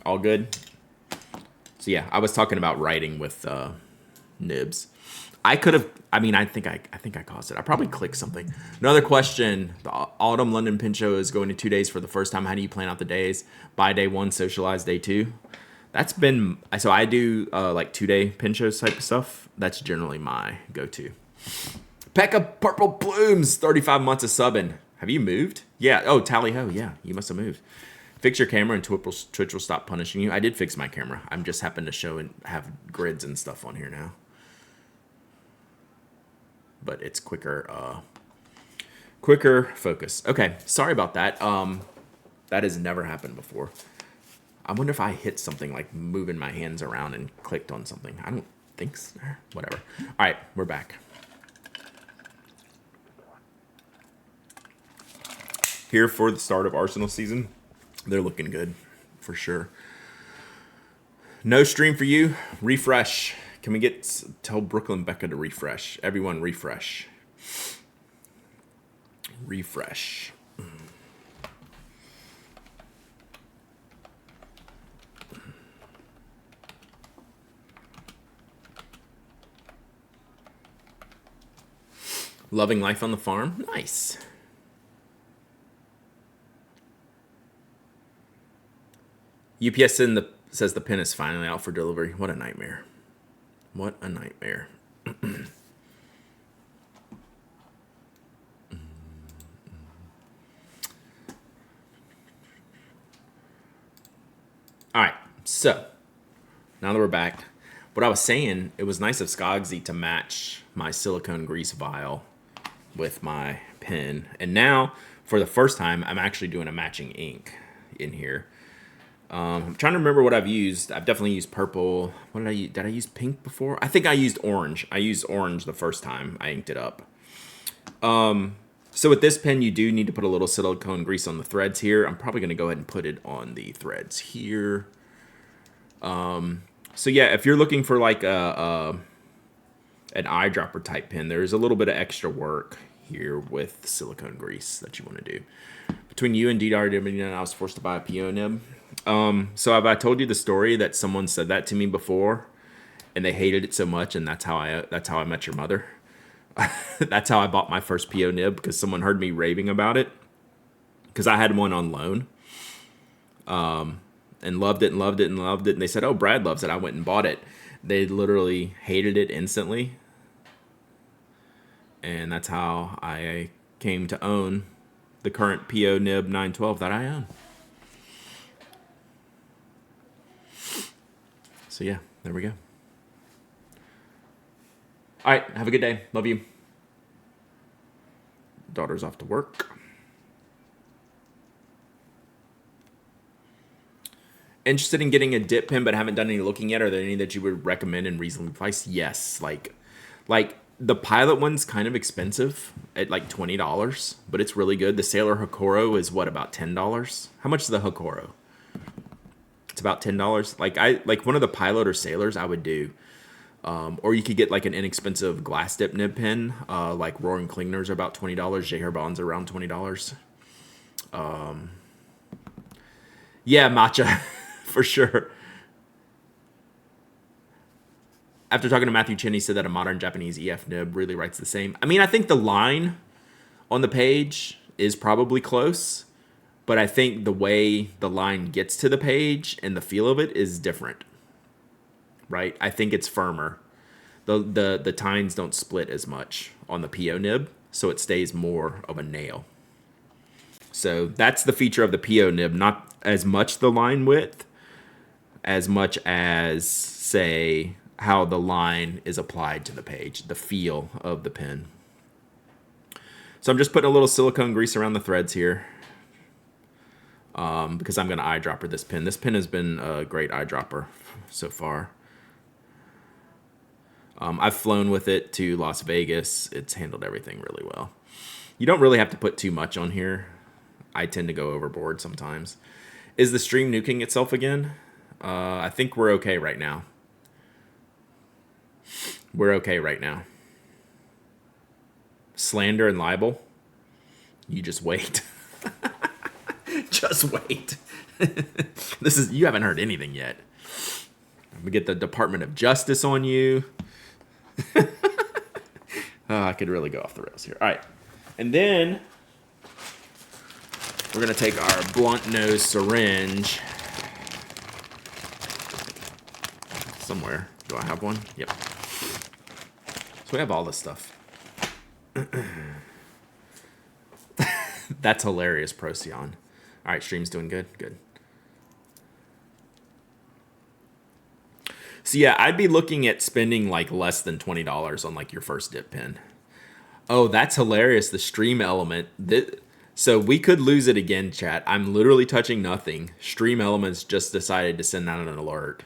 All good? So yeah, I was talking about writing with nibs. I could have. I mean, I think I caused it. I probably clicked something. Another question: the Autumn London Pin Show is going to 2 days for the first time. How do you plan out the days? Buy day one, socialize day two. That's been so. I do like 2 day pin shows type of stuff. That's generally my go-to. Pekka Purple Blooms, 35 months of subbing. Have you moved? Yeah. Oh, tally ho. Yeah, you must have moved. Fix your camera and Twitch will stop punishing you. I did fix my camera. I'm just happen to show and have grids and stuff on here now. But it's quicker focus. Okay, sorry about that. That has never happened before. I wonder if I hit something like moving my hands around and clicked on something. I don't think so. Whatever. All right, we're back. Here for the start of Arsenal season. They're looking good, for sure. No stream for you. Refresh. Can we tell Brooklyn Becca to refresh? Everyone refresh. Refresh. Loving life on the farm. Nice. UPS says the pin is finally out for delivery. What a nightmare. What a nightmare. All right, so now that we're back, what I was saying, it was nice of Skogsy to match my silicone grease vial with my pen. And now, for the first time, I'm actually doing a matching ink in here. I'm trying to remember what I've used. I've definitely used purple. What did I use? Did I use pink before? I think I used orange. I used orange the first time I inked it up. So with this pen, you do need to put a little silicone grease on the threads here. I'm probably going to go ahead and put it on the threads here. So yeah, if you're looking for like an eyedropper type pen, there's a little bit of extra work here with silicone grease that you want to do. Between you and DDR, I was forced to buy a PO nib. So have I told you the story that someone said that to me before, and they hated it so much, and that's how I met your mother. That's how I bought my first PO nib, because someone heard me raving about it, because I had one on loan, and loved it and loved it and loved it. And they said, "Oh, Brad loves it." I went and bought it. They literally hated it instantly, and that's how I came to own the current PO nib 912 that I own. So yeah, there we go. All right, have a good day. Love you. Daughter's off to work. Interested in getting a dip pen, but haven't done any looking yet. Are there any that you would recommend in reasonable price? Yes, like the Pilot one's kind of expensive at like $20, but it's really good. The Sailor Hokoro is what, about $10? How much is the Hokoro? It's about $10. Like one of the Pilot or Sailors I would do. Or you could get like an inexpensive glass dip nib pen, like Roaring Klingner's are about $20. J. Herbon's are around $20. Yeah, matcha, for sure. After talking to Matthew Chin, he said that a modern Japanese EF nib really writes the same. I mean, I think the line on the page is probably close, but I think the way the line gets to the page and the feel of it is different. Right? I think it's firmer. The tines don't split as much on the PO nib, so it stays more of a nail. So that's the feature of the PO nib, not as much the line width, as much as, say, how the line is applied to the page, the feel of the pen. So I'm just putting a little silicone grease around the threads here, because I'm going to eyedropper this pen. This pen has been a great eyedropper so far. I've flown with it to Las Vegas. It's handled everything really well. You don't really have to put too much on here. I tend to go overboard sometimes. Is the stream nuking itself again? I think we're okay right now. We're okay right now. Slander and libel? You just wait. Just wait. You haven't heard anything yet. I'm gonna get the Department of Justice on you. I could really go off the rails here. All right. And then we're going to take our blunt nose syringe. Somewhere. Do I have one? Yep. So we have all this stuff. That's hilarious, Procyon. All right, stream's doing good. Good. So yeah, I'd be looking at spending like less than $20 on like your first dip pen. Oh, that's hilarious. The stream element. So we could lose it again, chat. I'm literally touching nothing. Stream Elements just decided to send out an alert.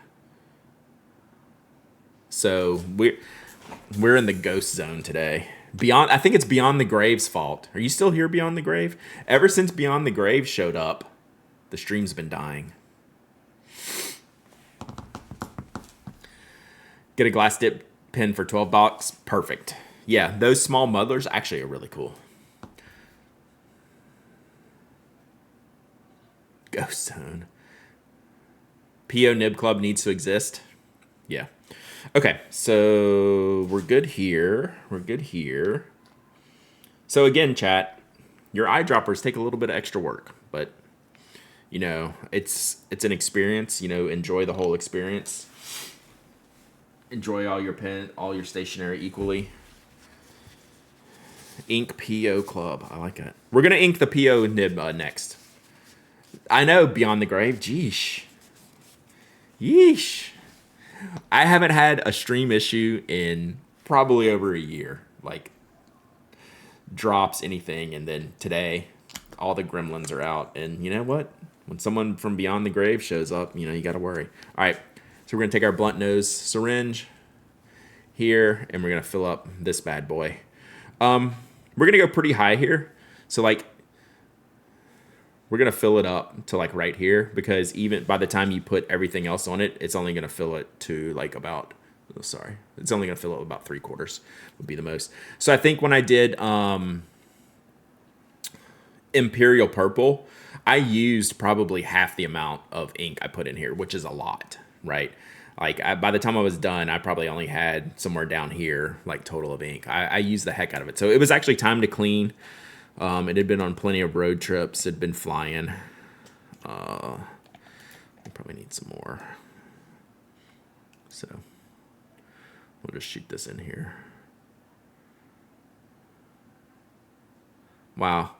So we're in the ghost zone today. I think it's Beyond the Grave's fault. Are you still here, Beyond the Grave? Ever since Beyond the Grave showed up, the stream's been dying. Get a glass dip pen for $12. Perfect. Yeah, those small muddlers actually are really cool. Ghost Zone. PO Nib Club needs to exist. Yeah. Okay, so we're good here. We're good here. So again, chat, your eyedroppers take a little bit of extra work, but you know, it's an experience. You know, enjoy the whole experience. Enjoy all your stationery equally. Ink PO Club. I like it. We're gonna ink the PO nib next. I know, Beyond the Grave. Jeesh. Yeesh. I haven't had a stream issue in probably over a year. Like, drops, anything, and then today, all the gremlins are out. And you know what? When someone from Beyond the Grave shows up, you know, you gotta worry. All right, so we're gonna take our blunt nose syringe here, and we're gonna fill up this bad boy. We're gonna go pretty high here. So like, we're gonna fill it up to like right here, because even by the time you put everything else on it, it's only gonna fill it to like about, it's only gonna fill it about 3/4 would be the most. So I think when I did Imperial Purple, I used probably half the amount of ink I put in here, which is a lot, right? Like by the time I was done, I probably only had somewhere down here like total of ink. I used the heck out of it. So it was actually time to clean. It had been on plenty of road trips. It'd been flying. We probably need some more. So we'll just shoot this in here. Wow.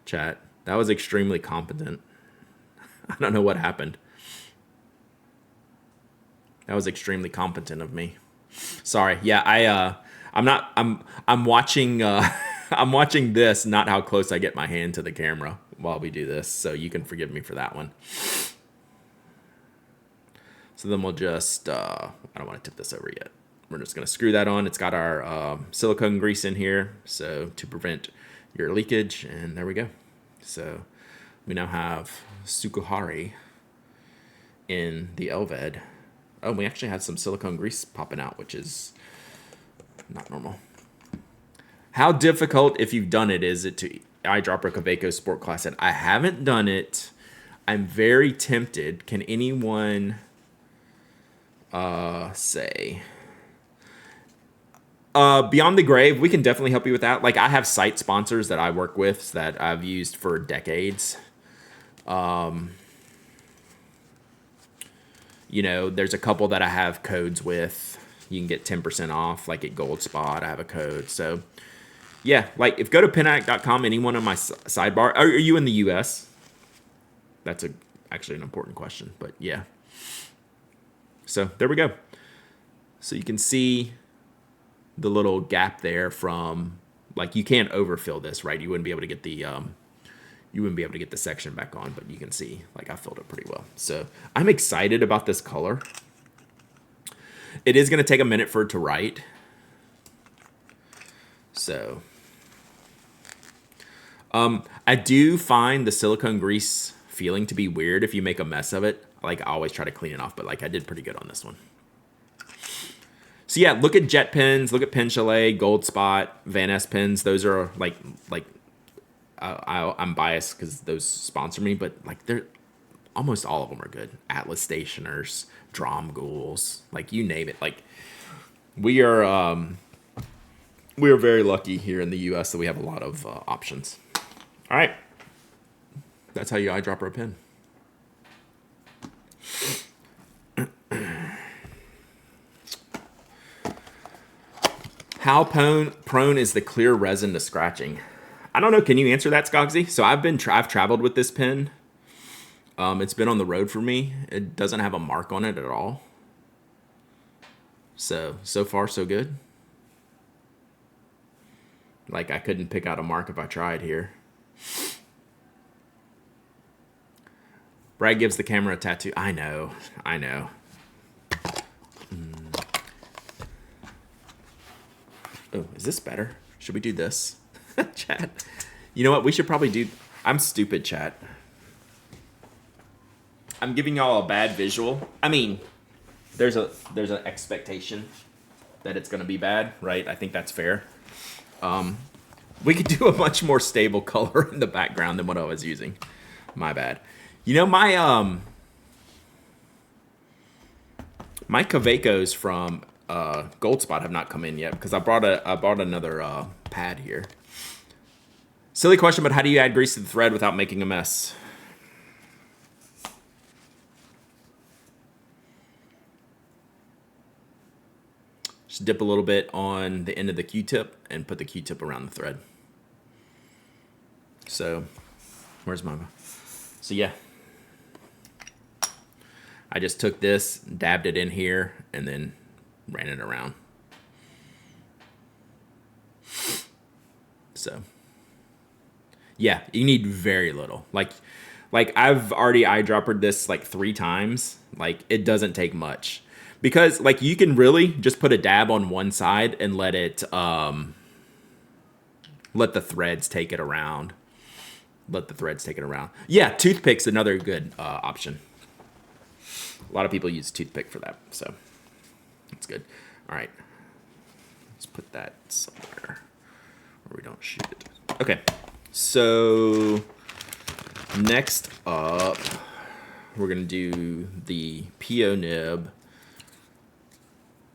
Chat. That was extremely competent. I don't know what happened. That was extremely competent of me. Sorry. Yeah, I'm watching I'm watching this, not how close I get my hand to the camera while we do this, so you can forgive me for that one. So then we'll just I don't want to tip this over yet. We're just going to screw that on. It's got our silicone grease in here, so to prevent your leakage, and there we go. So we now have Sukuhari in the Elved. Oh, we actually had some silicone grease popping out, which is not normal. How difficult, if you've done it, is it to eyedropper Kaweco Sport Class? And I haven't done it. I'm very tempted. Can anyone say? Beyond the Grave, we can definitely help you with that. Like, I have site sponsors that I work with that I've used for decades. You know, there's a couple that I have codes with. You can get 10% off, like at Gold Spot. I have a code. So, yeah, like if go to penaddict.com, anyone on my sidebar. Are you in the U.S.? That's actually an important question, but yeah. So there we go. So you can see the little gap there from, like, you can't overfill this, right? You wouldn't be able to get the section back on, but you can see, like, I filled it pretty well. So I'm excited about this color. It is going to take a minute for it to write. So I do find the silicone grease feeling to be weird if you make a mess of it. Like, I always try to clean it off, but like I did pretty good on this one. So yeah, look at Jet pens, look at Pen Chalet, Gold Spot, Van Ness pens. Those are like I'm biased because those sponsor me, but like they're almost all of them are good. Atlas Stationers, Drom Ghouls, like you name it. Like we are very lucky here in the U.S. that we have a lot of options. All right, that's how you eyedropper a pen. How prone is the clear resin to scratching? I don't know. Can you answer that, Skogsy? So I've traveled with this pen. It's been on the road for me. It doesn't have a mark on it at all. So far so good. Like I couldn't pick out a mark if I tried here. Brad gives the camera a tattoo. I know. Oh, is this better? Should we do this? Chat. You know what? We should probably do... I'm stupid, chat. I'm giving y'all a bad visual. I mean, there's an expectation that it's going to be bad, right? I think that's fair. We could do a much more stable color in the background than what I was using. My bad. You know, my Kavekos from Gold Spot have not come in yet because I brought another pad here. Silly question, but how do you add grease to the thread without making a mess? Just dip a little bit on the end of the Q-tip and put the Q-tip around the thread. So, where's my... So yeah. I just took this, dabbed it in here, and then ran it around. So, yeah, you need very little. Like I've already eyedroppered this like 3 times. Like, it doesn't take much. Because, like, you can really just put a dab on one side and let it, let the threads take it around. Yeah, toothpick's another good option. A lot of people use toothpick for that, so that's good. All right, let's put that somewhere where we don't shoot it. Okay, so next up, we're gonna do the PO nib.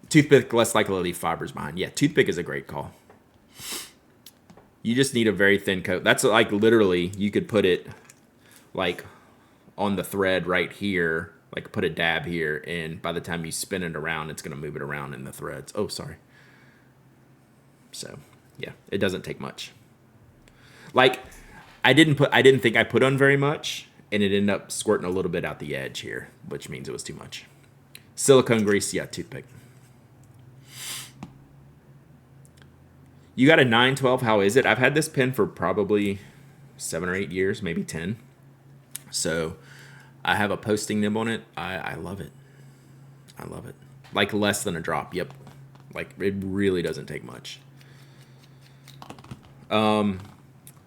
Toothpick less likely to leave fibers behind. Yeah, toothpick is a great call. You just need a very thin coat. That's like literally, you could put it like on the thread right here, like put a dab here, and by the time you spin it around, it's gonna move it around in the threads. Oh, sorry. So yeah, it doesn't take much. Like I didn't think I put on very much, and it ended up squirting a little bit out the edge here, which means it was too much. Silicone grease, yeah, toothpick. You got a 912, how is it? I've had this pen for probably 7 or 8 years, maybe 10. So I have a posting nib on it. I love it. I love it. Like less than a drop, yep. Like it really doesn't take much.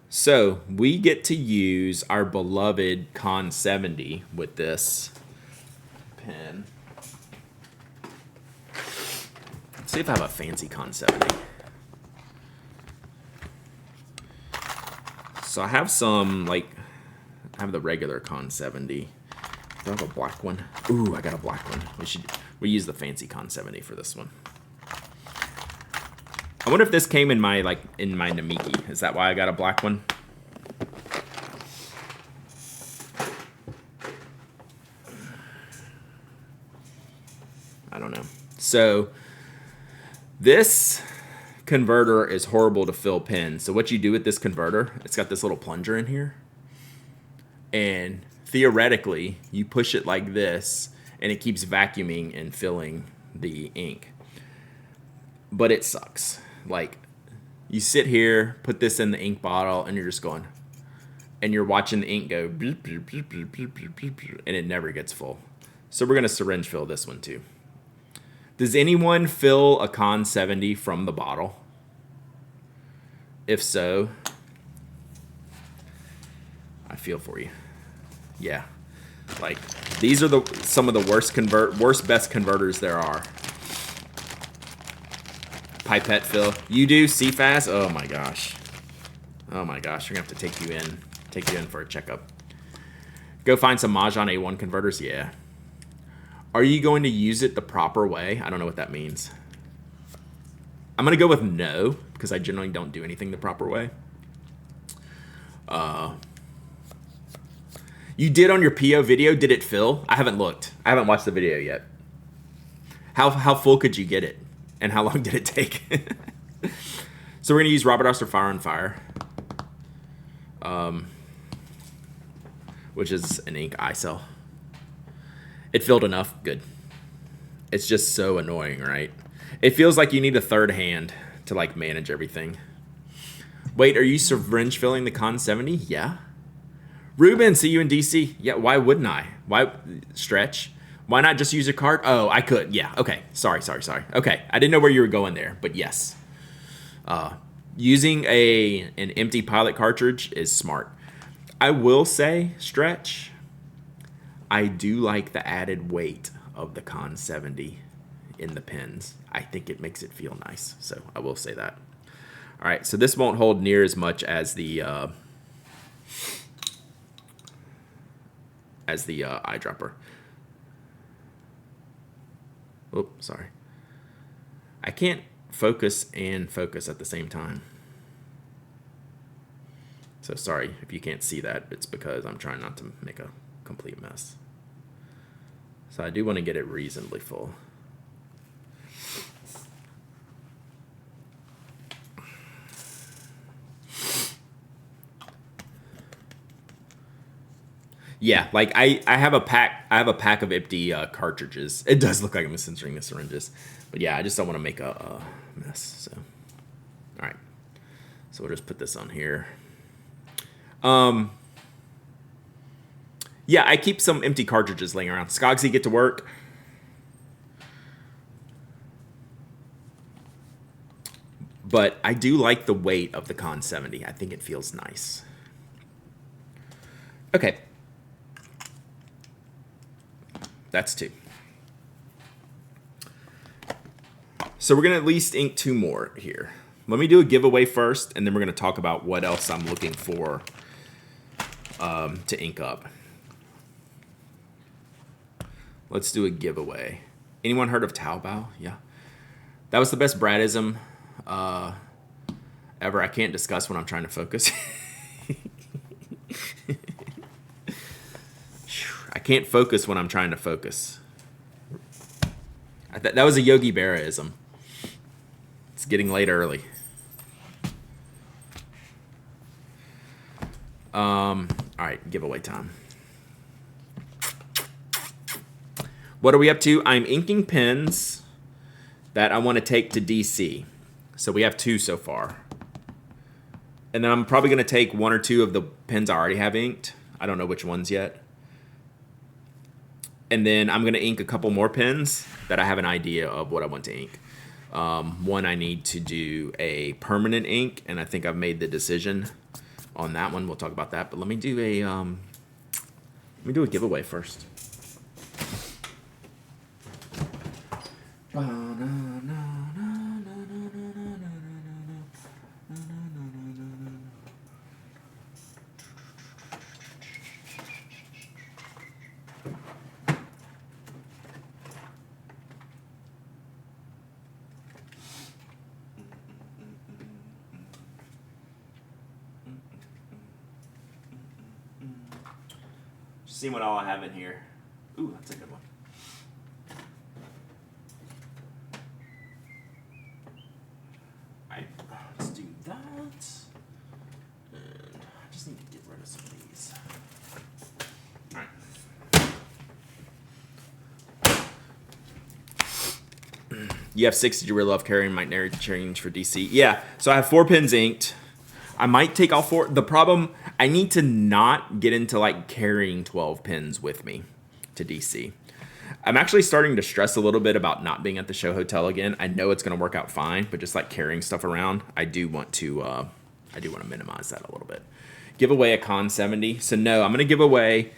So we get to use our beloved Con 70 with this pen. Let's see if I have a fancy Con 70. So I have some, like, I have the regular Con 70. Do I have a black one? Ooh, I got a black one. We use the fancy Con 70 for this one. I wonder if this came in my, like, in my Namiki. Is that why I got a black one? I don't know. So this converter is horrible to fill pins. So what you do with this converter, it's got this little plunger in here, and theoretically you push it like this and it keeps vacuuming and filling the ink, but it sucks. Like you sit here, put this in the ink bottle, and you're just going, and you're watching the ink go bloop, bloop, bloop, bloop, bloop, bloop, bloop, bloop, and it never gets full. So we're gonna syringe fill this one too. Does anyone fill a Con 70 from the bottle? If so, I feel for you. Yeah, like these are some of the worst best converters there are. Pipette fill. You do CFAS? Oh my gosh. Oh my gosh, we're gonna have to take you in for a checkup. Go find some Mahjong A1 converters. Yeah. Are you going to use it the proper way? I don't know what that means. I'm gonna go with no because I generally don't do anything the proper way. You did on your PO video. Did it fill? I haven't looked. I haven't watched the video yet. How full could you get it, and how long did it take? So we're gonna use Robert Oster Fire on Fire, which is an ink I sell. It filled enough. Good. It's just so annoying, right? It feels like you need a third hand to like manage everything. Wait, are you Syringe filling the Con 70? Yeah. Ruben, see you in DC. Yeah, why wouldn't I? Why stretch? Why not just use a card? Oh, I could. Yeah, okay. Sorry. Okay, I didn't know where you were going there, but yes. Using an empty pilot cartridge is smart. I will say, stretch, I do like the added weight of the Con 70 in the pins. I think it makes it feel nice, so I will say that. All right, so this won't hold near as much as the eyedropper. Oh, sorry. I can't focus and focus at the same time. So sorry if you can't see that. It's because I'm trying not to make a complete mess. So I do want to get it reasonably full. Yeah, like I have a pack of empty cartridges. It does look like I'm censoring the syringes, but yeah, I just don't want to make a mess. So, all right, so we'll just put this on here. Yeah, I keep some empty cartridges laying around. Skogsy, get to work. But I do like the weight of the Con 70. I think it feels nice. Okay. That's 2. So we're going to at least ink 2 more here. Let me do a giveaway first, and then we're going to talk about what else I'm looking for to ink up. Let's do a giveaway. Anyone heard of Taobao? Yeah. That was the best Bradism ever. I can't discuss when I'm trying to focus. I can't focus when I'm trying to focus. That was a Yogi Berraism. It's getting late early. All right, giveaway time. What are we up to? I'm inking pens that I want to take to DC. So we have 2 so far. And then I'm probably going to take 1 or 2 of the pens I already have inked. I don't know which ones yet. And then I'm going to ink a couple more pens that I have an idea of what I want to ink. One, I need to do a permanent ink, and I think I've made the decision on that one. We'll talk about that. But let me do a giveaway first. See what all I have in here. Ooh, that's a good one. Alright, let's do that. And I just need to get rid of some of these. Alright. You have 6. Did you really love carrying? Might narrow change for DC. Yeah, so I have 4 pins inked. I might take all 4. The problem, I need to not get into like carrying 12 pins with me to DC. I'm actually starting to stress a little bit about not being at the show hotel again. I know it's going to work out fine, but just like carrying stuff around, I do want to minimize that a little bit. Give away a Con 70. So no, I'm going to give away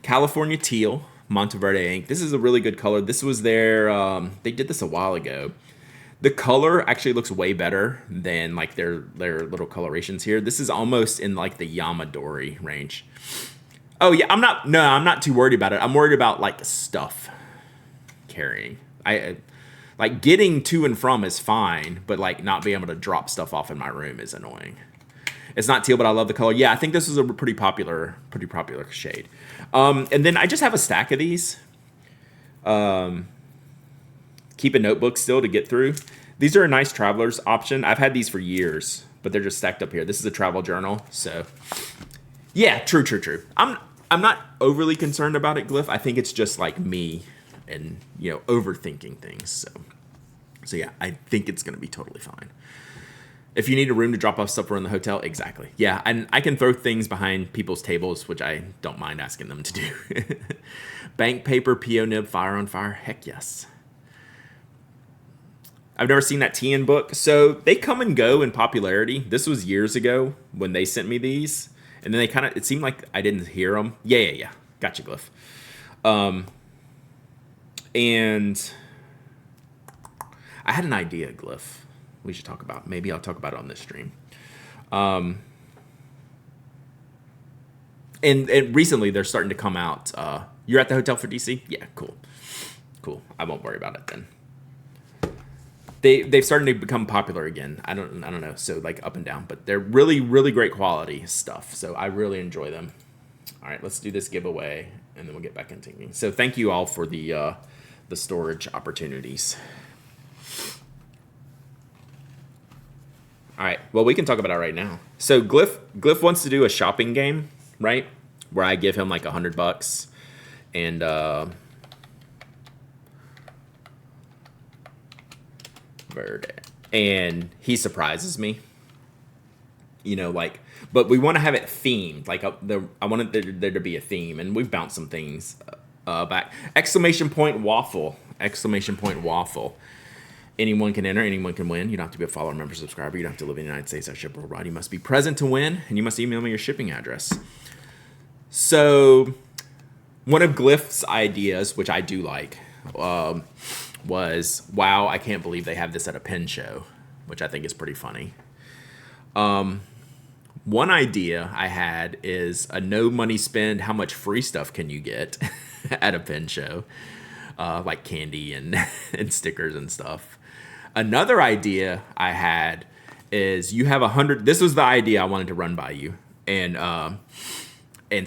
California Teal Monteverde ink. This is a really good color. This was their, they did this a while ago. The color actually looks way better than like their little colorations here. This is almost in like the Yamadori range. Oh yeah, I'm not too worried about it. I'm worried about like stuff carrying. I like getting to and from is fine, but like not being able to drop stuff off in my room is annoying. It's not teal, but I love the color. Yeah, I think this is a pretty popular shade. And then I just have a stack of these. Keep a notebook still to get through. These are a nice traveler's option. I've had these for years, but they're just stacked up here. This is a travel journal, so yeah, true. I'm not overly concerned about it, Glyph. I think it's just like me and overthinking things. So yeah, I think it's gonna be totally fine. If you need a room to drop off stuff around the hotel, exactly. Yeah, and I can throw things behind people's tables, which I don't mind asking them to do. Bank paper, PO nib, fire on fire. Heck yes. I've never seen that TN book. So they come and go in popularity. This was years ago when they sent me these. And then it seemed like I didn't hear them. Yeah. Gotcha, Glyph. And I had an idea, Glyph, we should talk about. Maybe I'll talk about it on this stream. And recently they're starting to come out. You're at the hotel for DC? Yeah, cool. I won't worry about it then. They've started to become popular again. I don't know. So like up and down, but they're really, really great quality stuff. So I really enjoy them. All right, let's do this giveaway and then we'll get back into thinking. So thank you all for the storage opportunities. All right, well, we can talk about it right now. So Glyph wants to do a shopping game, right? Where I give him like $100 and and he surprises me. But we want to have it themed. Like I wanted there to be a theme, and we've bounced some things back. Exclamation point waffle! Exclamation point waffle! Anyone can enter. Anyone can win. You don't have to be a follower, member, subscriber. You don't have to live in the United States or ship worldwide. You must be present to win, and you must email me your shipping address. So, one of Glyph's ideas, which I do like, was, wow, I can't believe they have this at a pen show, which I think is pretty funny. One idea I had is a no money spend, how much free stuff can you get at a pen show, like candy and stickers and stuff. Another idea I had is you have 100. This was the idea I wanted to run by you and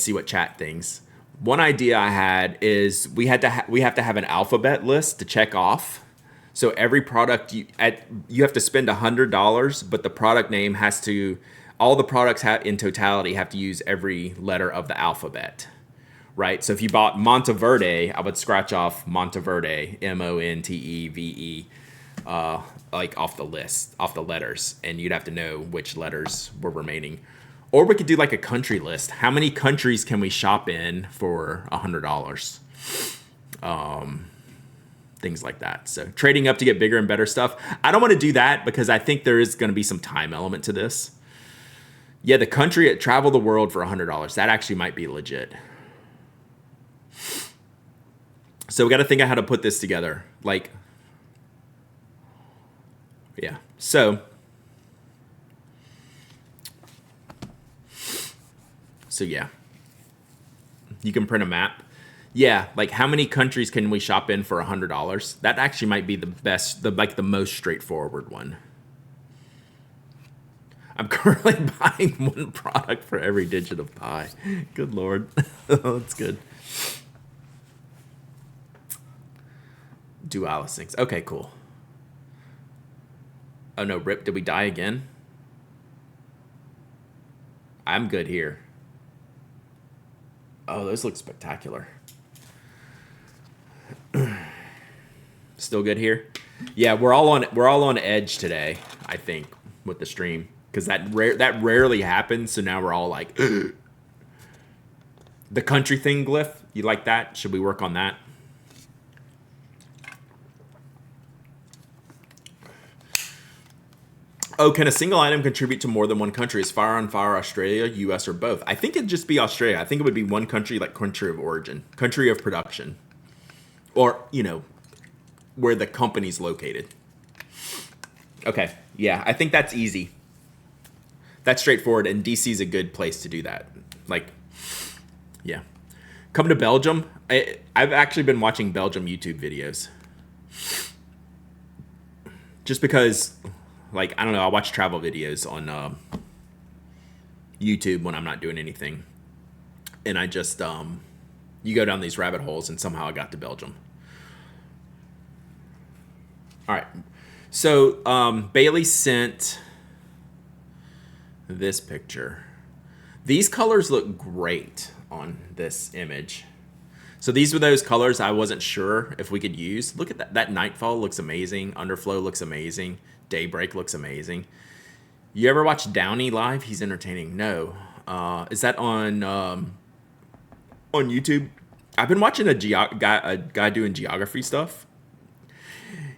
see what chat thinks. One idea I had is we have to have an alphabet list to check off. So every product you have to spend $100, but the product name has to. All the products in totality have to use every letter of the alphabet, right? So if you bought Monteverde, I would scratch off Monteverde, Monteve, like off the list, off the letters, and you'd have to know which letters were remaining. Or we could do like a country list. How many countries can we shop in for $100? Things like that. So trading up to get bigger and better stuff. I don't want to do that because I think there is going to be some time element to this. Yeah, the country at Travel the World for $100. That actually might be legit. So we got to think of how to put this together. Like, yeah. So yeah. You can print a map. Yeah, like how many countries can we shop in for $100? That actually might be the best, the most straightforward one. I'm currently buying one product for every digit of pi. Good Lord. That's good. Dualis things. Okay, cool. Oh no, Rip, did we die again? I'm good here. Oh, those look spectacular. Still good here? Yeah, we're all on edge today, I think, with the stream. Because that rarely happens, so now we're all like, the country thing, Glyph, you like that? Should we work on that? Oh, can a single item contribute to more than one country? Is Fire on Fire Australia, US, or both? I think it'd just be Australia. I think it would be one country, like country of origin, country of production, or where the company's located. Okay. Yeah, I think that's easy. That's straightforward, and DC's a good place to do that. Like, yeah. Come to Belgium. I've actually been watching Belgium YouTube videos. Just because, like, I don't know, I watch travel videos on YouTube when I'm not doing anything. And I just, you go down these rabbit holes, and somehow I got to Belgium. All right. So, Bailey sent this picture. These colors look great on this image. So these were those colors I wasn't sure if we could use. Look at that. That Nightfall looks amazing. Underflow looks amazing. Daybreak looks amazing. You ever watch Downey live? He's entertaining. No. Is that on YouTube? I've been watching a guy doing geography stuff.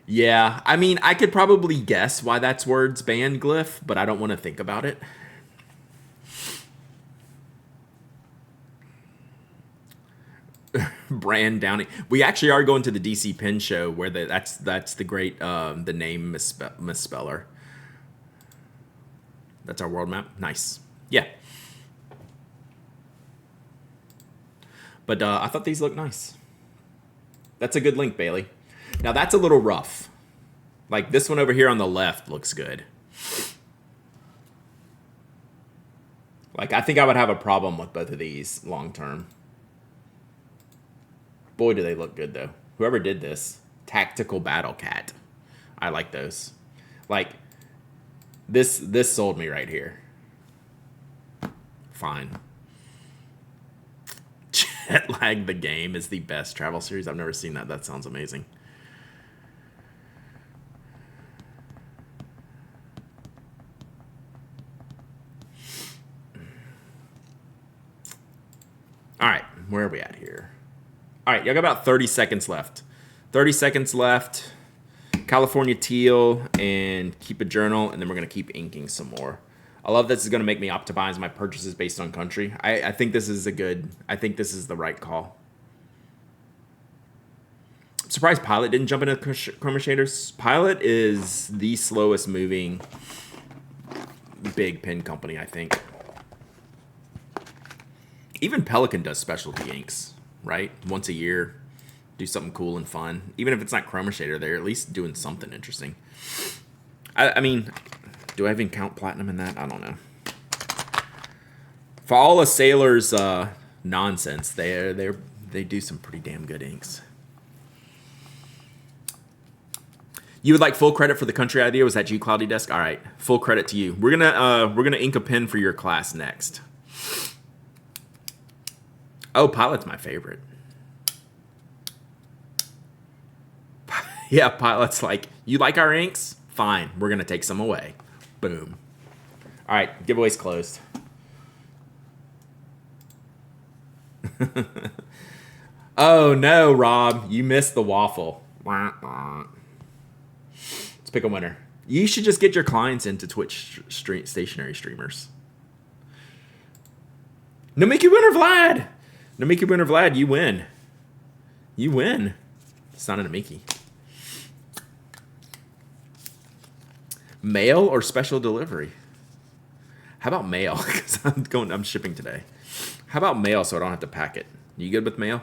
Yeah, I mean, I could probably guess why that's words banned glyph, but I don't want to think about it. Brand Downey. We actually are going to the DC Pen Show where that's the great the name misspeller. That's our world map. Nice. Yeah. But I thought these looked nice. That's a good link, Bailey. Now that's a little rough. Like this one over here on the left looks good. Like I think I would have a problem with both of these long term. Boy, do they look good though. Whoever did this, Tactical Battle Cat. I like those. Like this sold me right here. Fine. Jet Lag the Game is the best travel series. I've never seen that. That sounds amazing. All right, where are we at here? All right, y'all got about 30 seconds left. 30 seconds left. California Teal and keep a journal, and then we're going to keep inking some more. I love this is going to make me optimize my purchases based on country. I think this is I think this is the right call. I'm surprised Pilot didn't jump into Chroma Shaders. Pilot is the slowest moving big pen company, I think. Even Pelican does specialty inks, right? Once a year, do something cool and fun. Even if it's not Chroma Shader, they're at least doing something interesting. I mean, do I even count Platinum in that? I don't know. For all a Sailor's nonsense, they do some pretty damn good inks. You would like full credit for the country idea? Was that you, Cloudy Desk? All right, full credit to you. We're gonna ink a pen for your class next. Oh, Pilot's my favorite. Yeah, Pilot's like, you like our inks? Fine, we're gonna take some away. Boom. All right, giveaway's closed. Oh no, Rob, you missed the waffle. Let's pick a winner. You should just get your clients into Twitch stationary streamers. Namiki winner, Vlad. Namiki winner, Vlad. You win. You win. It's not a Namiki. Mail or special delivery? How about mail? Because I'm shipping today. How about mail so I don't have to pack it? You good with mail?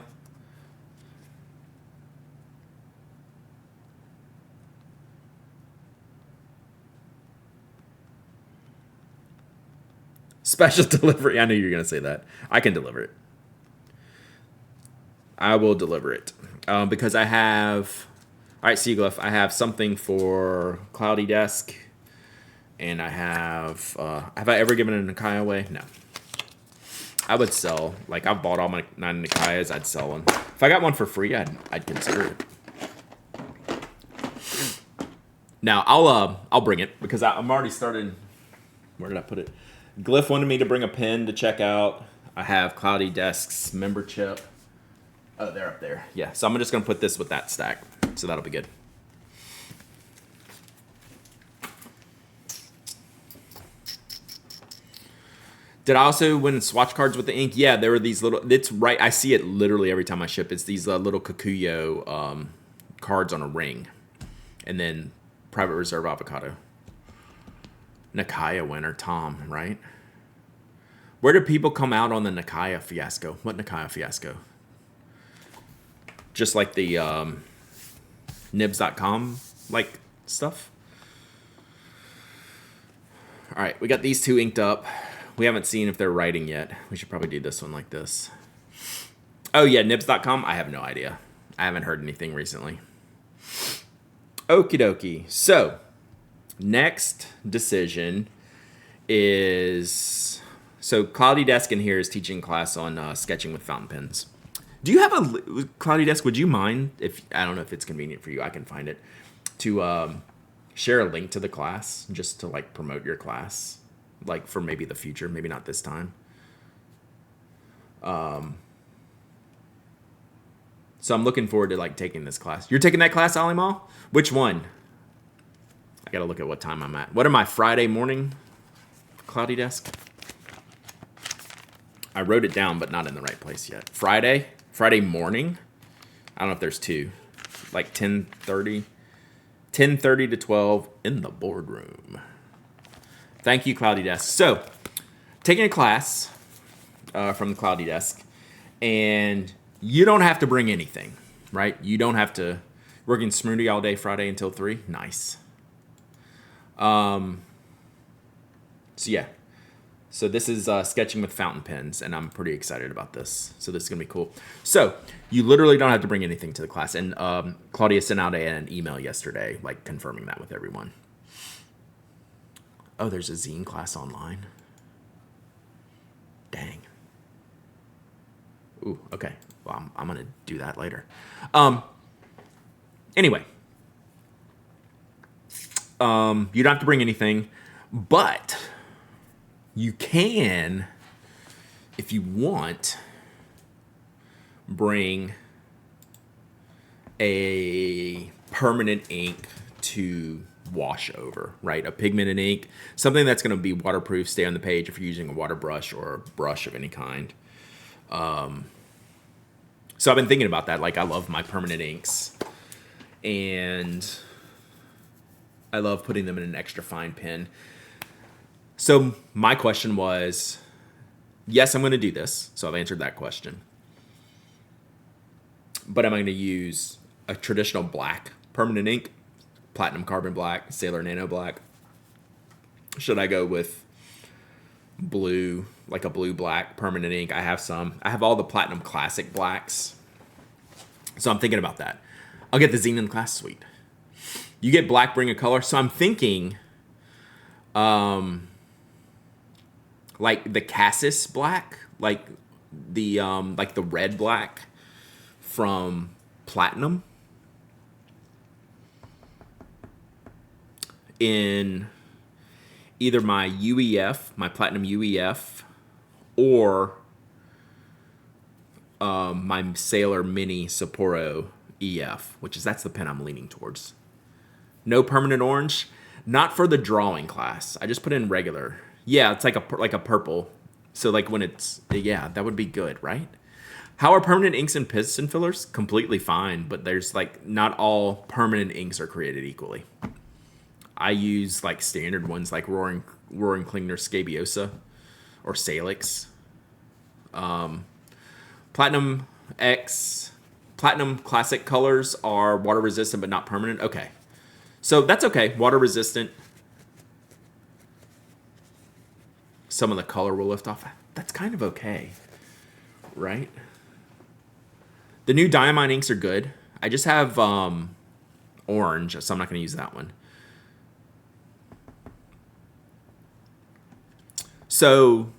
Special delivery. I knew you were going to say that. I can deliver it. I will deliver it. Because I have... All right, Seaglyph. I have something for Cloudy Desk. And I have... have I ever given a Nikai away? No. I would sell. Like, I've bought all my 9 Nikaias. I'd sell them. If I got one for free, I'd consider it. Now, I'll bring it. Because I'm already started... Where did I put it? Glyph wanted me to bring a pen to check out. I have Cloudy Desk's member chip. Oh, they're up there. Yeah, so I'm just going to put this with that stack. So that'll be good. Did I also win swatch cards with the ink? Yeah, there were these little... It's right. I see it literally every time I ship. It's these little Kikuyo cards on a ring. And then Private Reserve Avocado. Nakaya winner, Tom, right? Where do people come out on the Nakaya fiasco? What Nakaya fiasco? Just like the nibs.com like stuff. All right, we got these two inked up. We haven't seen if they're writing yet. We should probably do this one like this. Oh yeah, nibs.com. I have no idea. I haven't heard anything recently. Okie dokie. So next decision is, so Cloudy Desk in here is teaching class on sketching with fountain pens. Do you have a Cloudy Desk? Would you mind, if I don't know if it's convenient for you, I can find it, to share a link to the class just to like promote your class, like for maybe the future, maybe not this time. So I'm looking forward to like taking this class. You're taking that class, Alimal? Which one? I gotta look at what time I'm at. What am I, Friday morning? Cloudy Desk? I wrote it down, but not in the right place yet. Friday morning? I don't know if there's two. Like 10:30 to 12 in the boardroom. Thank you, Cloudy Desk. So, taking a class from the Cloudy Desk, and you don't have to bring anything, right? You don't have to. Working Smoothie all day Friday until 3. Nice. So yeah. So this is sketching with fountain pens, and I'm pretty excited about this. So this is going to be cool. So you literally don't have to bring anything to the class. And Claudia sent out an email yesterday, like confirming that with everyone. Oh, there's a zine class online. Dang. Ooh, okay. Well, I'm going to do that later. Anyway. You don't have to bring anything, but you can, if you want, bring a permanent ink to wash over, right? A pigmented ink, something that's going to be waterproof, stay on the page if you're using a water brush or a brush of any kind. So I've been thinking about that. Like, I love my permanent inks, and I love putting them in an extra fine pen. So my question was, yes, I'm going to do this. So I've answered that question. But am I going to use a traditional black permanent ink, platinum carbon black, Sailor Nano black? Should I go with blue, like a blue-black permanent ink? I have all the platinum classic blacks. So I'm thinking about that. I'll get the zine in the class suite. You get black, bring a color. So I'm thinking, like the Cassis black, like the red black from Platinum, in either my UEF, my Platinum UEF, or my Sailor Mini Sapporo EF, that's the pen I'm leaning towards. No permanent orange, not for the drawing class. I just put in regular. Yeah, it's like a purple. So like when it's, yeah, that would be good, right? How are permanent inks and piston fillers? Completely fine, but there's like not all permanent inks are created equally. I use like standard ones like Roaring Klingner Scabiosa or Salix. Platinum classic colors are water resistant but not permanent. Okay. So that's okay. Water resistant. Some of the color will lift off. That's kind of okay, right? The new Diamine inks are good. I just have orange, so I'm not going to use that one. So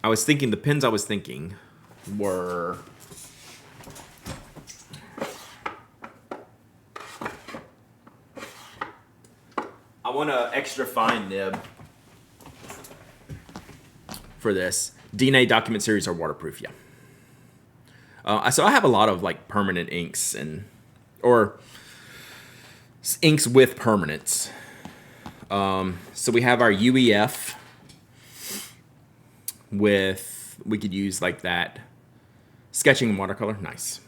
I was thinking, the pens I was thinking were I want an extra fine nib for this. DNA document series are waterproof, yeah. So I have a lot of like permanent inks or inks with permanents. So we have our UEF we could use like that sketching in watercolor. Nice.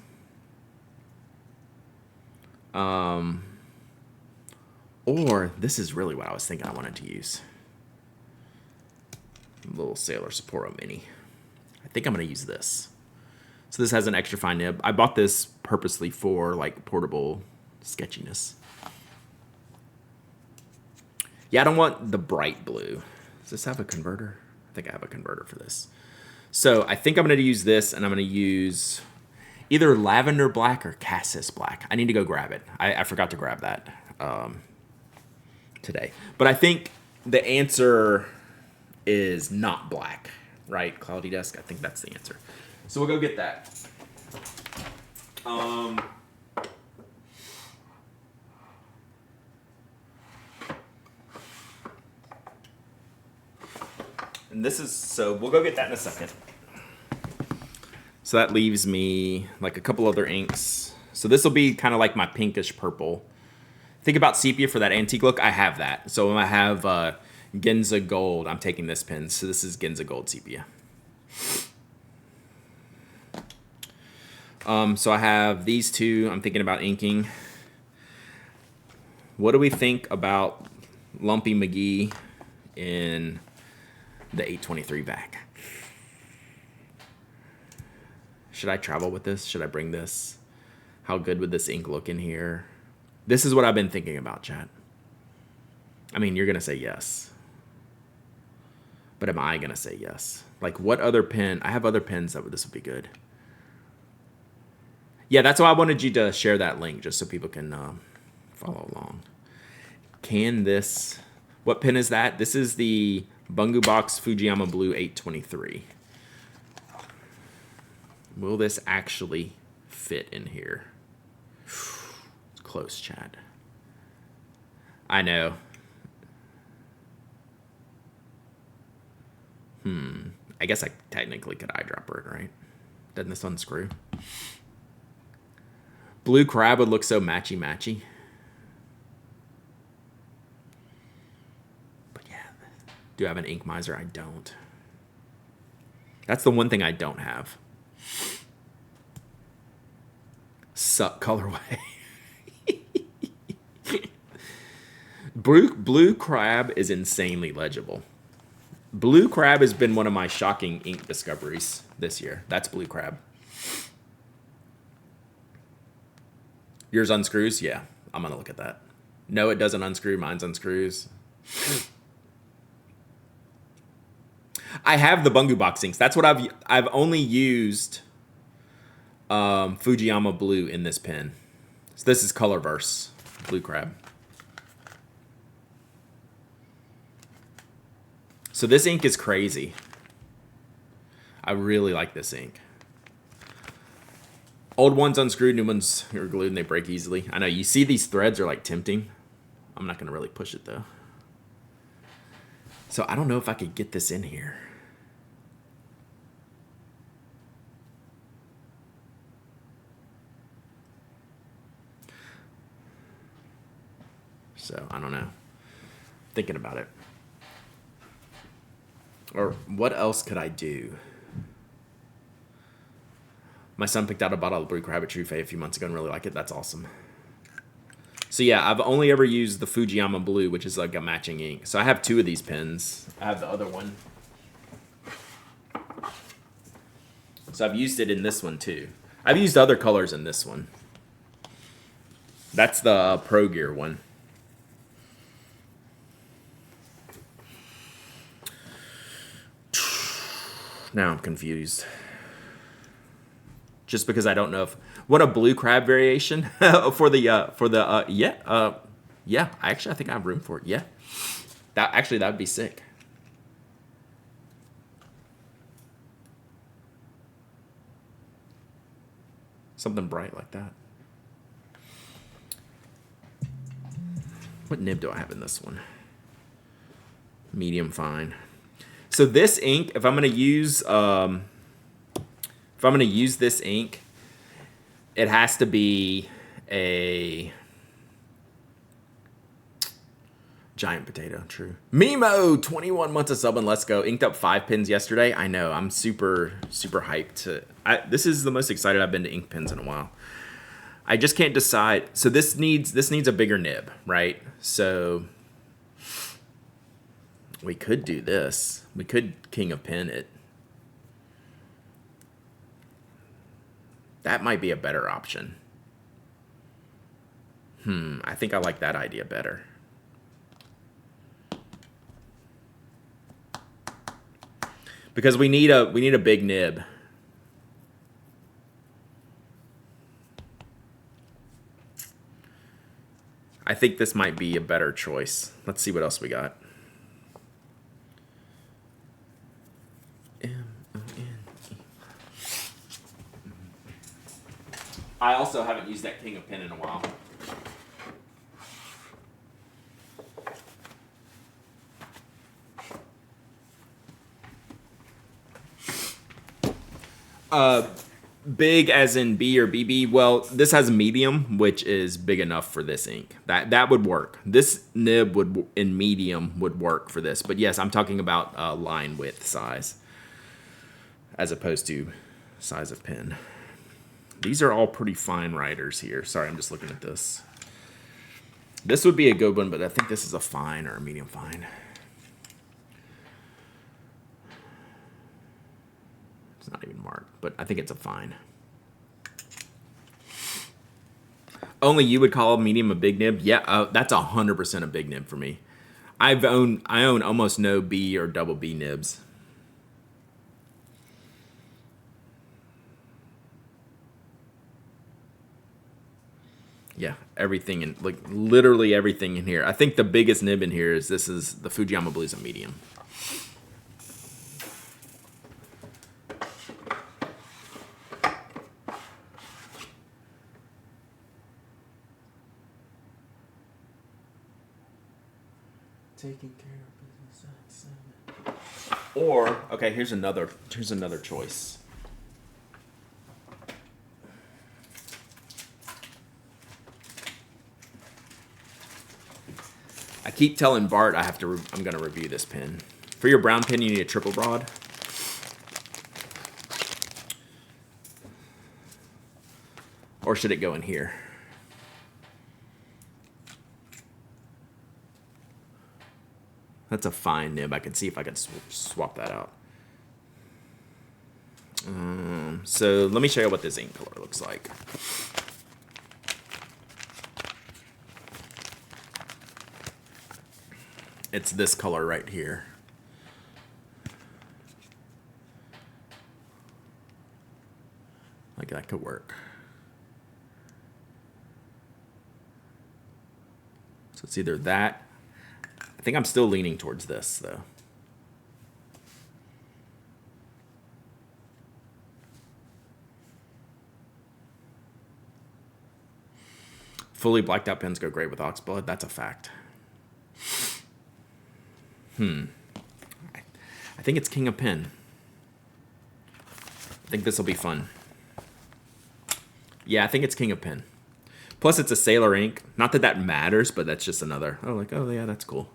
Or this is really what I was thinking I wanted to use. Little Sailor Sapporo Mini. I think I'm going to use this. So this has an extra fine nib. I bought this purposely for like portable sketchiness. Yeah, I don't want the bright blue. Does this have a converter? I think I have a converter for this. So I think I'm going to use this, and I'm going to use either lavender black or cassis black. I need to go grab it. I forgot to grab that today. But I think the answer is not black, right? Cloudy Desk, I think that's the answer. So we'll go get that. And this is, so we'll go get that in a second. So that leaves me like a couple other inks. So this will be kind of like my pinkish purple. Think about sepia for that antique look. I have that. So when I have Ginza Gold, I'm taking this pen. So this is Ginza Gold sepia. So I have these two. I'm thinking about inking. What do we think about Lumpy McGee in the 823 back? Should I travel with this? Should I bring this? How good would this ink look in here? This is what I've been thinking about, chat. I mean, you're going to say yes. But am I going to say yes? Like, what other pen? I have other pens that this would be good. Yeah, that's why I wanted you to share that link, just so people can follow along. Can this... What pen is that? This is the Bungu Box Fujiyama Blue 823. Will this actually fit in here? It's close, chat. I know. I guess I technically could eyedropper it, right? Doesn't this unscrew? Blue Crab would look so matchy-matchy. But yeah, do I have an ink miser? I don't. That's the one thing I don't have. Suck colorway. Blue Crab is insanely legible. Blue Crab has been one of my shocking ink discoveries this year. That's Blue Crab. Yours unscrews? Yeah, I'm going to look at that. No, it doesn't unscrew. Mine's unscrews. I have the Bungu Box inks. That's what I've only used Fujiyama Blue in this pen. So this is Colorverse Blue Crab. So this ink is crazy. I really like this ink. Old ones unscrewed, new ones are glued and they break easily. I know, you see these threads are like tempting. I'm not going to really push it though. So I don't know if I could get this in here. So I don't know. Thinking about it. Or what else could I do? My son picked out a bottle of Blue Crab at Trufe a few months ago and really liked it. That's awesome. So yeah, I've only ever used the Fujiyama Blue, which is like a matching ink. So I have two of these pens. I have the other one. So I've used it in this one too. I've used other colors in this one. That's the Pro Gear one. Now I'm confused. Just because I don't know if what a Blue Crab variation for the yeah. I think I have room for it. Yeah, that would be sick. Something bright like that. What nib do I have in this one? Medium fine. So this ink, if I'm gonna use this ink, it has to be a giant potato. True. Mimo, 21 months of sub and let's go. Inked up 5 pens yesterday. I know. I'm super hyped. This is the most excited I've been to ink pens in a while. I just can't decide. So this needs a bigger nib, right? So we could do this. We could king of pin it. That might be a better option. I think I like that idea better. Because we need a big nib. I think this might be a better choice. Let's see what else we got. M-O-N-E. I also haven't used that king of pin in a while. Big as in B or BB. Well, this has medium, which is big enough for this ink. That would work. This nib would in medium would work for this. But yes, I'm talking about line width size as opposed to size of pen. These are all pretty fine writers here. Sorry, I'm just looking at this. This would be a good one, but I think this is a fine or a medium fine. It's not even marked, but I think it's a fine. Only you would call a medium a big nib? Yeah, that's 100% a big nib for me. I own almost no B or double B nibs. Yeah, everything in like literally everything in here. I think the biggest nib in here is the Fujiyama Blues a medium. Taking care of business. Or okay, here's another choice. I keep telling Bart I'm gonna review this pen. For your brown pen, you need a triple broad. Or should it go in here? That's a fine nib. I can see if I can swap that out. So let me show you what this ink color looks like. It's this color right here. Like that could work. So it's either that. I think I'm still leaning towards this, though. Fully blacked out pens go great with oxblood. That's a fact. I think it's king of pen. I think this will be fun. Yeah, I think it's king of pen. Plus, it's a Sailor ink. Not that that matters, but that's just another. Oh, yeah, that's cool.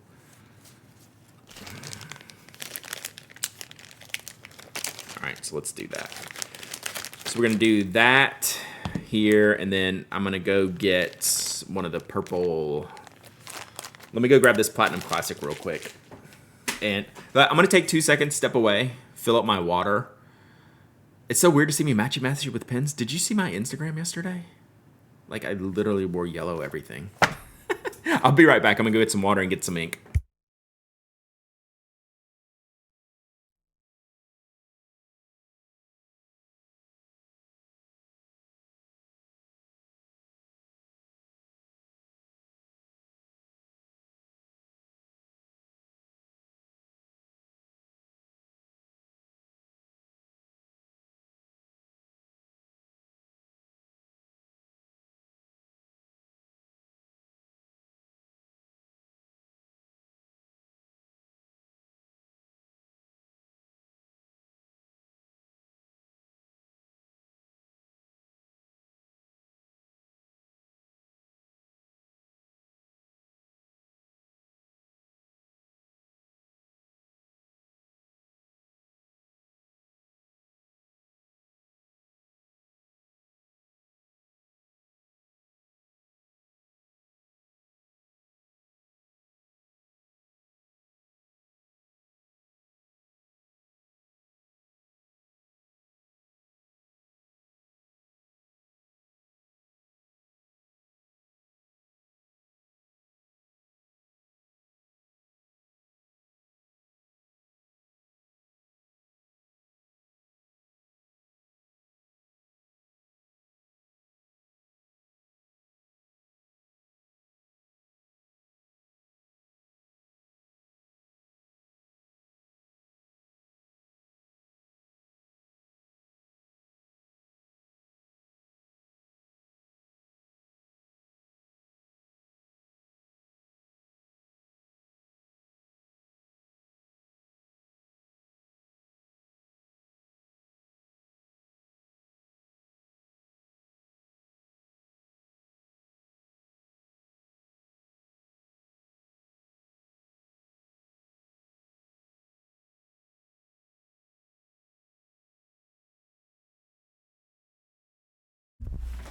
All right, so let's do that. So we're gonna do that here, and then I'm gonna go get one of the purple. Let me go grab this Platinum Classic real quick. And I'm gonna take 2 seconds, step away, fill up my water. It's so weird to see me matchy with pens. Did you see my Instagram yesterday? Like, I literally wore yellow everything. I'll be right back. I'm gonna go get some water and get some ink.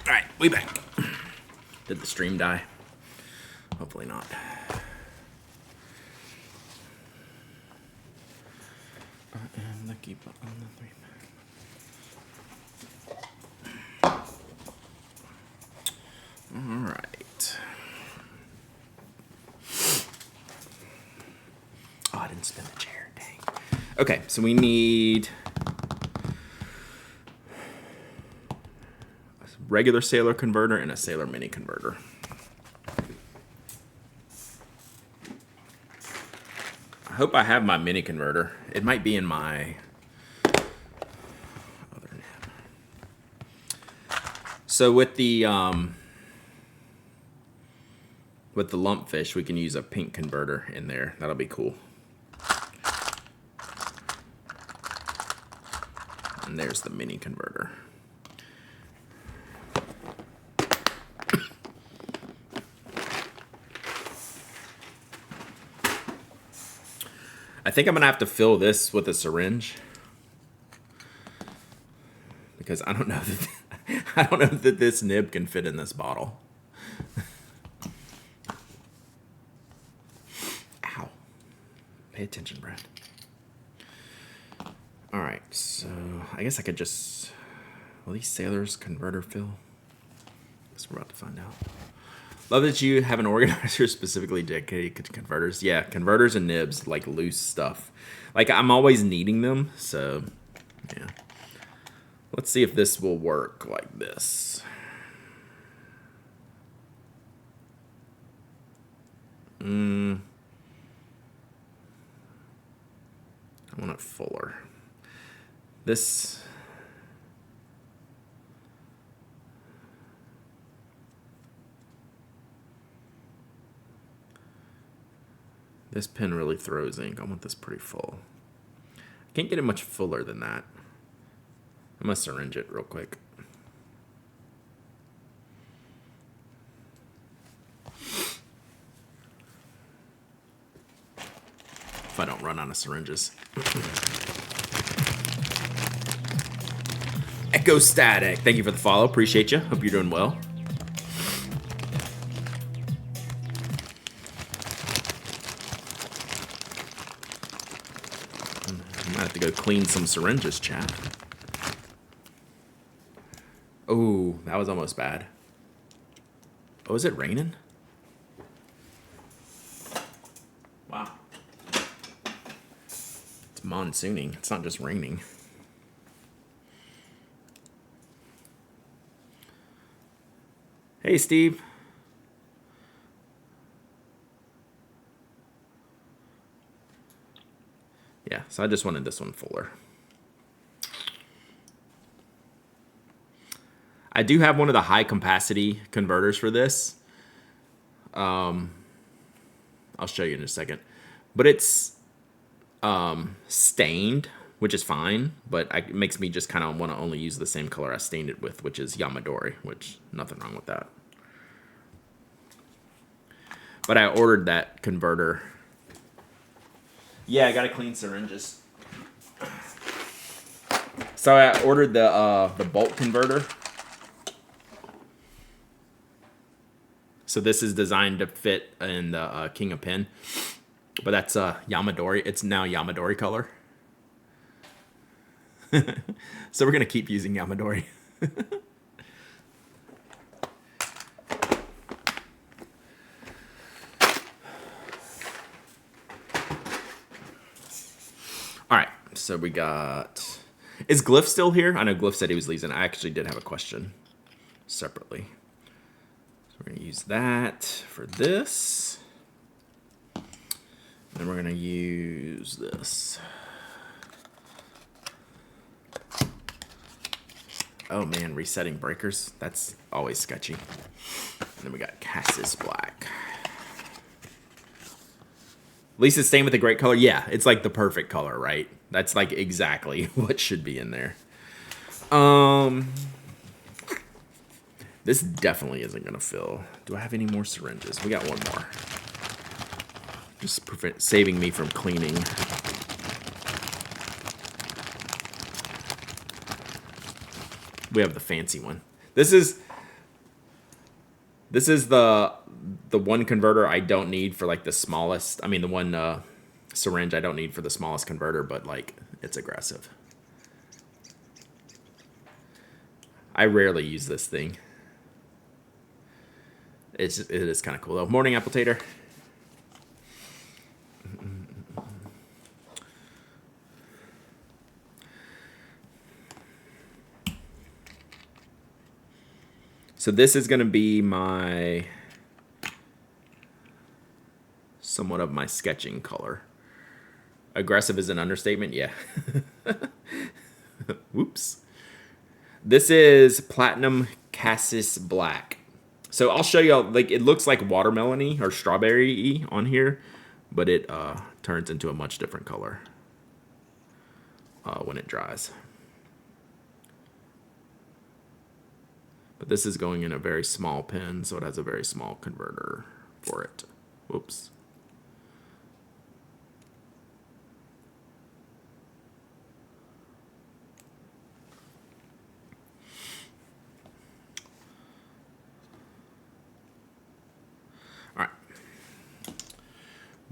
All right, we back. Did the stream die? Hopefully not. I am the keeper on the 3 pack. All right. Oh, I didn't spin the chair. Dang. Okay, so we need a regular Sailor converter and a Sailor Mini converter. I hope I have my mini converter. It might be in my other nib. So with the lumpfish, we can use a pink converter in there. That'll be cool. And there's the mini converter. I think I'm gonna have to fill this with a syringe because I don't know that this nib can fit in this bottle. Ow! Pay attention, Brad. All right, so I guess I could just. Will these sailors converter fill? Guess we're about to find out. Love that you have an organizer specifically dedicated to converters. Yeah, converters and nibs, like loose stuff. Like, I'm always needing them, so, yeah. Let's see if this will work like this. I want it fuller. This... This pen really throws ink. I want this pretty full. I can't get it much fuller than that. I'm going to syringe it real quick. If I don't run out of syringes. Echo Static, thank you for the follow. Appreciate you. Hope you're doing well. To go clean some syringes, chat. Oh, that was almost bad. Oh, is it raining? Wow. It's monsooning. It's not just raining. Hey, Steve. Yeah, so I just wanted this one fuller. I do have one of the high capacity converters for this. I'll show you in a second. But it's stained, which is fine. But it makes me just kind of want to only use the same color I stained it with, which is Yamadori, which nothing wrong with that. But I ordered that converter. Yeah, I gotta clean syringes. So I ordered the bolt converter. So this is designed to fit in the King of Pen, but that's Yamadori. It's now Yamadori color. So we're gonna keep using Yamadori. So we got... Is Glyph still here? I know Glyph said he was leaving. I actually did have a question separately. So we're going to use that for this. And then we're going to use this. Oh man, resetting breakers. That's always sketchy. And then we got Cassis Black. At least it's staying with a great color. Yeah, it's like the perfect color, right? That's like exactly what should be in there. This definitely isn't gonna fill. Do I have any more syringes? We got one more. Just saving me from cleaning. We have the fancy one. This is This is the one converter I don't need for like the smallest. I mean, the one syringe I don't need for the smallest converter, but like it's aggressive. I rarely use this thing. It is kind of cool though. Morning, Apple Tater. So this is going to be my somewhat of my sketching color. Aggressive is an understatement, yeah. Whoops. This is Platinum Cassis Black. So I'll show you, like, it looks like watermelon-y or strawberry-y on here, but it turns into a much different color when it dries. But this is going in a very small pen, so it has a very small converter for it. Whoops. All right.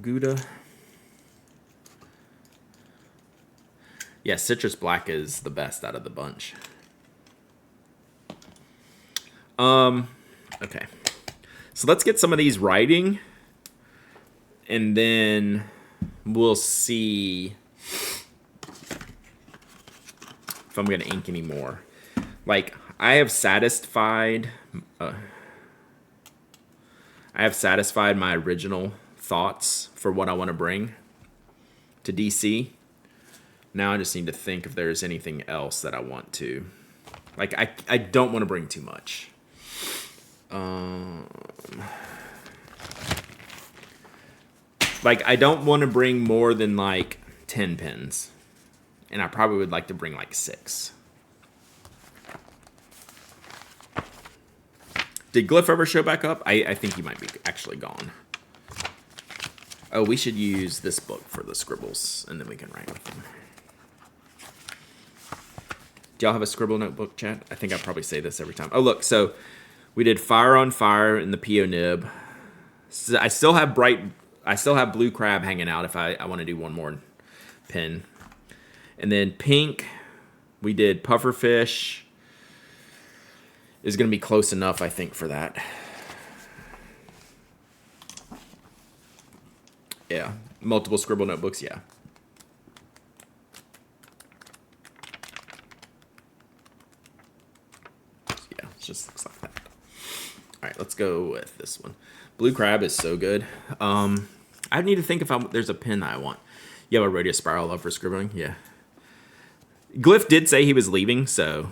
Gouda. Yeah, Citrus Black is the best out of the bunch. Okay. So let's get some of these writing, and then we'll see if I'm going to ink any more. Like, I have satisfied my original thoughts for what I want to bring to DC. Now I just need to think if there's anything else that I want to. Like, I don't want to bring too much. Like, I don't want to bring more than, like, 10 pens. And I probably would like to bring, like, 6. Did Glyph ever show back up? I think he might be actually gone. Oh, we should use this book for the scribbles, and then we can write with them. Do y'all have a scribble notebook, chat? I think I probably say this every time. Oh, look, so we did Fire on Fire in the PO nib. So I still have Blue Crab hanging out if I want to do one more pen. And then pink, we did Pufferfish. Is going to be close enough, I think, for that. Yeah, multiple scribble notebooks, yeah. Yeah, it just looks like that. All right, let's go with this one. Blue Crab is so good. I need to think if there's a pen that I want. You have a Radius Spiral love for scribbling? Yeah. Glyph did say he was leaving, so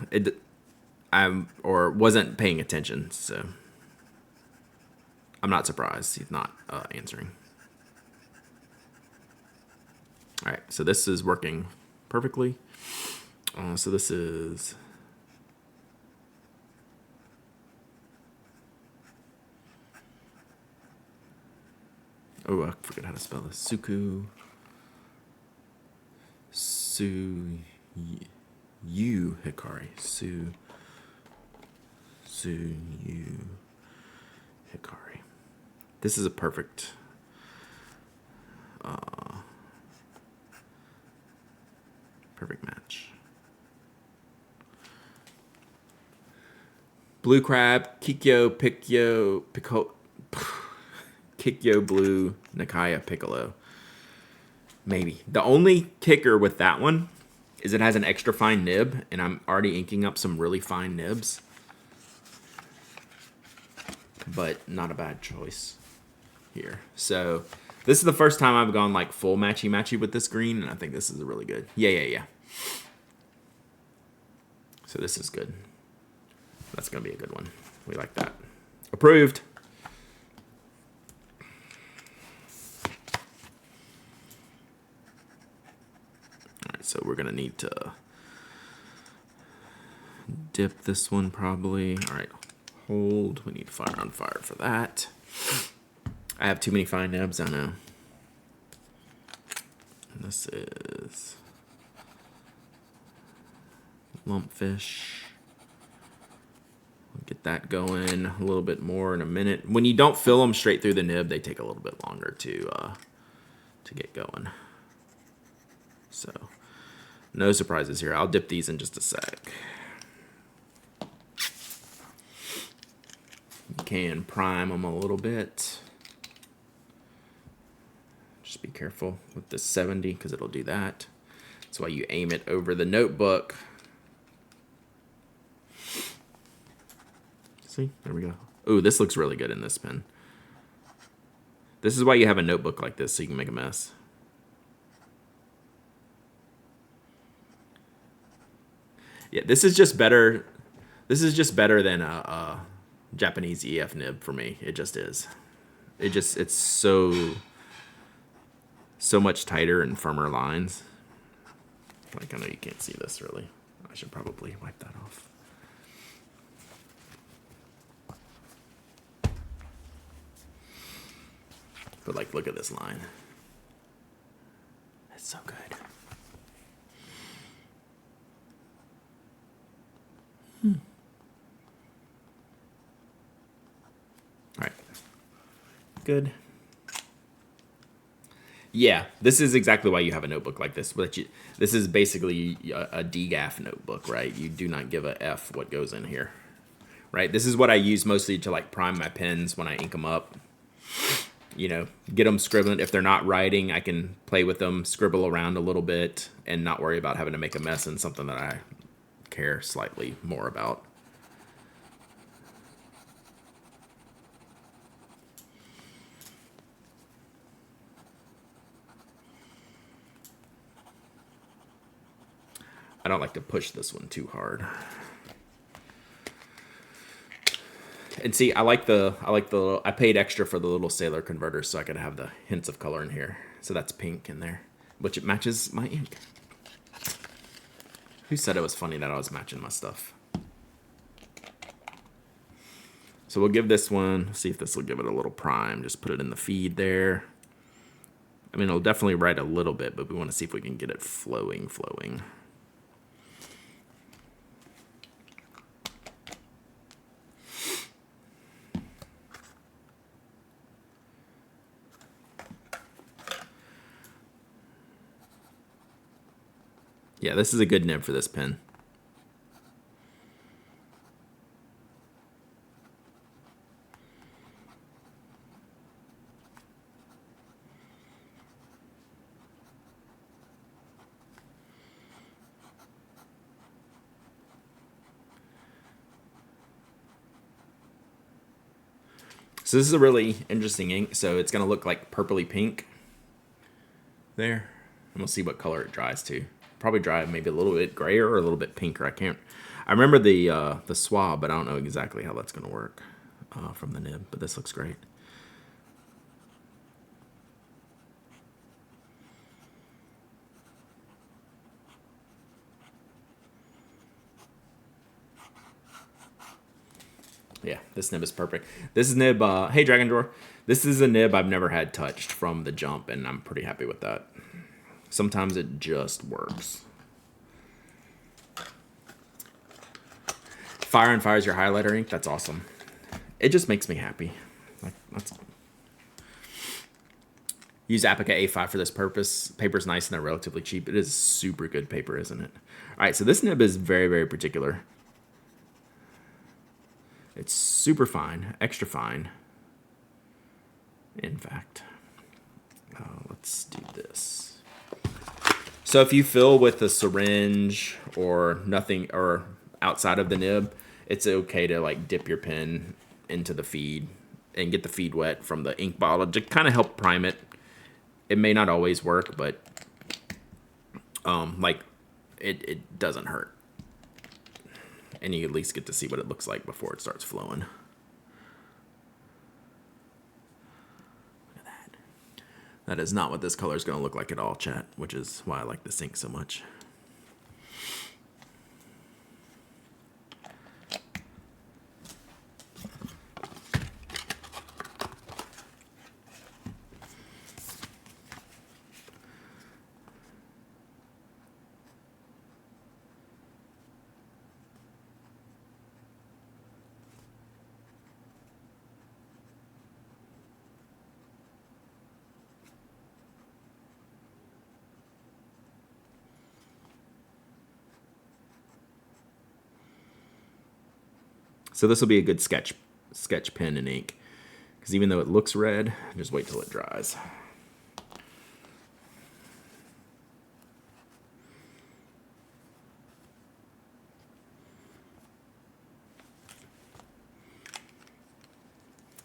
or wasn't paying attention, so I'm not surprised he's not answering. All right, so this is working perfectly. So this is... Oh, I forgot how to spell this. Suku. Yu Hikari. Yu Hikari. This is a perfect match. Blue Crab, Kikyo, Kikyo Blue, Nakaya Piccolo. Maybe. The only kicker with that one is it has an extra fine nib, and I'm already inking up some really fine nibs. But not a bad choice here. So this is the first time I've gone like full matchy-matchy with this green, and I think this is really good. Yeah. So this is good. That's going to be a good one. We like that. Approved. All right, so we're going to need to dip this one probably. All right, hold. We need Fire on Fire for that. I have too many fine nibs, I know. And this is Lumpfish. We'll get get that going a little bit more in a minute. When you don't fill them straight through the nib, they take a little bit longer to get going. So no surprises here. I'll dip these in just a sec. You can prime them a little bit. Just be careful with this 70 because it'll do that. That's why you aim it over the notebook. See, there we go. Ooh, this looks really good in this pen. This is why you have a notebook like this, so you can make a mess. Yeah, this is just better. This is just better than a Japanese EF nib for me. It just is. It's so much tighter and firmer lines. Like, I know you can't see this really. I should probably wipe that off. But like, look at this line. It's so good. All right. Good. Yeah, this is exactly why you have a notebook like this. But this is basically a DGAF notebook, right? You do not give a F what goes in here, right? This is what I use mostly to like prime my pens when I ink them up. You know, get them scribbling. If they're not writing, I can play with them, scribble around a little bit, and not worry about having to make a mess in something that I care slightly more about. I don't like to push this one too hard. And see, I paid extra for the little sailor converter so I could have the hints of color in here. So that's pink in there, which it matches my ink. Who said it was funny that I was matching my stuff? So we'll give this one, see if this will give it a little prime. Just put it in the feed there. I mean, it'll definitely write a little bit, but we want to see if we can get it flowing. Yeah, this is a good nib for this pen. So this is a really interesting ink. So it's going to look like purpley pink there. And we'll see what color it dries to. Probably dry maybe a little bit grayer or a little bit pinker. I remember the swab, but I don't know exactly how that's going to work from the nib. But this looks great. Yeah, this nib is perfect. This is nib, hey Dragon Drawer. This is a nib I've never had touched from the jump, and I'm pretty happy with that. Sometimes it just works. Fire and Fire is your highlighter ink. That's awesome. It just makes me happy. Like, use Apica A5 for this purpose. Paper's nice and they're relatively cheap. It is super good paper, isn't it? All right, so this nib is very, very particular. It's super fine, extra fine. In fact, let's do this. So if you fill with a syringe or nothing, or outside of the nib, it's okay to like dip your pen into the feed and get the feed wet from the ink bottle to kind of help prime it. It may not always work, but like it doesn't hurt. And you at least get to see what it looks like before it starts flowing. Look at that. That is not what this color is going to look like at all, chat, which is why I like this ink so much. So this will be a good sketch pen and ink. Because even though it looks red, just wait till it dries.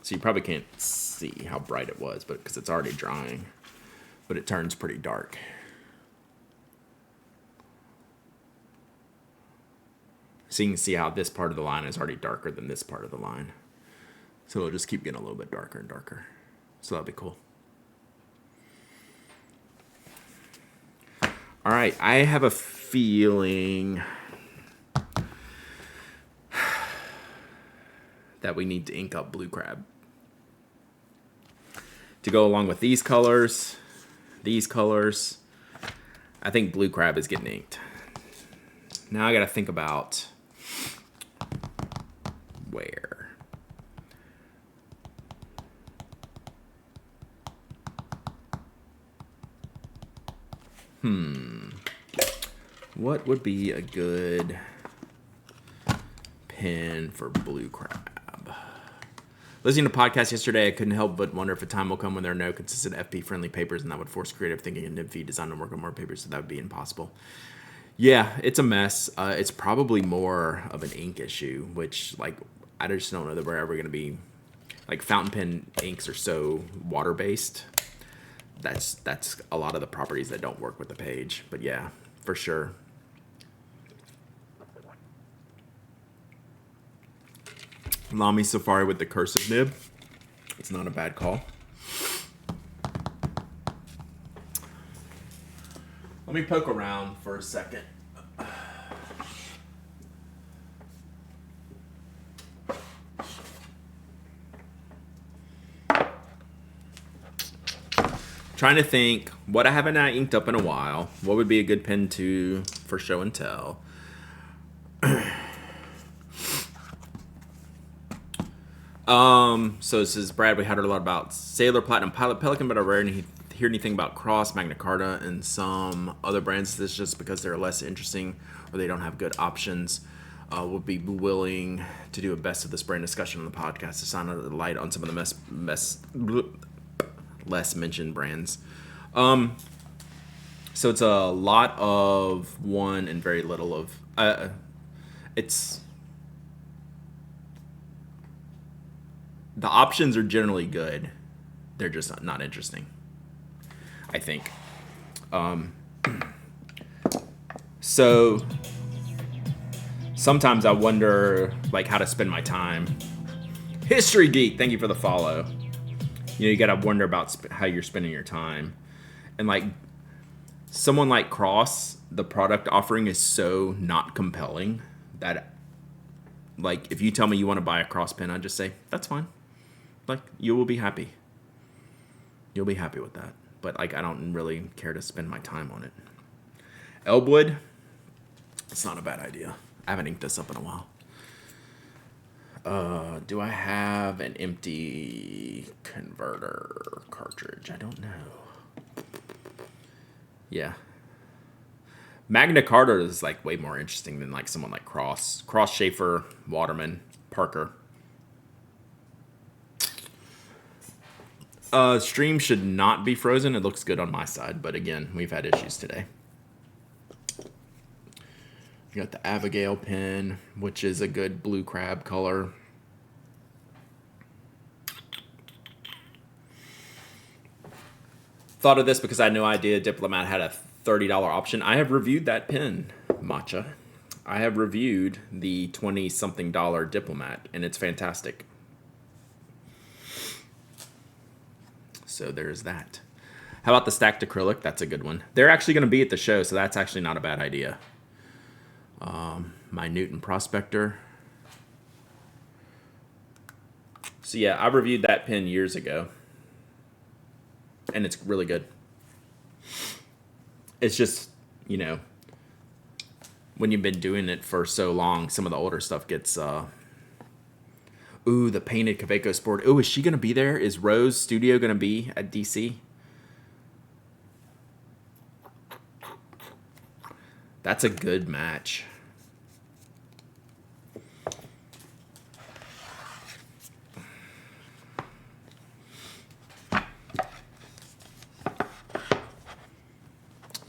So you probably can't see how bright it was, but because it's already drying. But it turns pretty dark. So you can see how this part of the line is already darker than this part of the line. So it'll just keep getting a little bit darker and darker. So that'll be cool. All right, I have a feeling that we need to ink up Blue Crab. To go along with these colors, I think Blue Crab is getting inked. Now I gotta think about where. What would be a good pen for Blue Crab? Listening to podcasts yesterday, I couldn't help but wonder if a time will come when there are no consistent FP-friendly papers, and that would force creative thinking and nib design to work on more papers, so that would be impossible. Yeah, it's a mess. It's probably more of an ink issue, which, like, I just don't know that we're ever going to be... Like, fountain pen inks are so water-based. That's a lot of the properties that don't work with the page. But yeah, for sure. Lamy Safari with the cursive nib. It's not a bad call. Let me poke around for a second. Trying to think what I haven't inked up in a while. What would be a good pen for show and tell? So it says, Brad, we had heard a lot about Sailor, Platinum, Pilot, Pelican, but I rarely hear anything about Cross, Magna Carta, and some other brands. This is just because they're less interesting or they don't have good options. Would be willing to do a best of this brand discussion on the podcast to shine a light on some of the less mentioned brands. So it's a lot of one and very little of... it's... The options are generally good. They're just not interesting, I think. So sometimes I wonder, like, how to spend my time. History Geek, thank you for the follow. You know, you gotta wonder about how you're spending your time. And, like, someone like Cross, the product offering is so not compelling that, like, if you tell me you want to buy a Cross pen, I just say, that's fine. Like, you will be happy. You'll be happy with that. But, like, I don't really care to spend my time on it. Elbwood, it's not a bad idea. I haven't inked this up in a while. Do I have an empty converter cartridge? I don't know. Yeah. Magna Carta is, like, way more interesting than, like, someone like Cross. Cross, Schaefer, Waterman, Parker. Stream should not be frozen. It looks good on my side, but again, we've had issues today. You got the Abigail pen, which is a good Blue Crab color. Thought of this because I had no idea Diplomat had a $30 option. I have reviewed that pen, Matcha. I have reviewed the $20-something Diplomat, and it's fantastic. So there's that. How about the stacked acrylic? That's a good one. They're actually going to be at the show, so that's actually not a bad idea. My Newton Prospector. So yeah, I reviewed that pen years ago. And it's really good. It's just, you know, when you've been doing it for so long, some of the older stuff gets... Ooh, the painted Kaweco Sport. Ooh, is she going to be there? Is Rose Studio going to be at DC? That's a good match.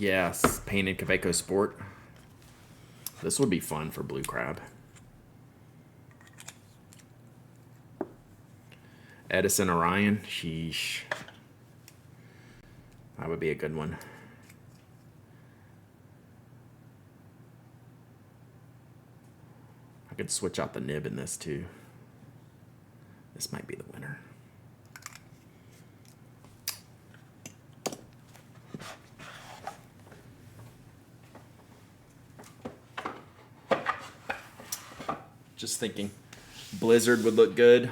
Yes, painted Kaweco Sport. This would be fun for Blue Crab. Edison Orion. Sheesh. That would be a good one. I could switch out the nib in this too. This might be the winner. Just thinking. Blizzard would look good.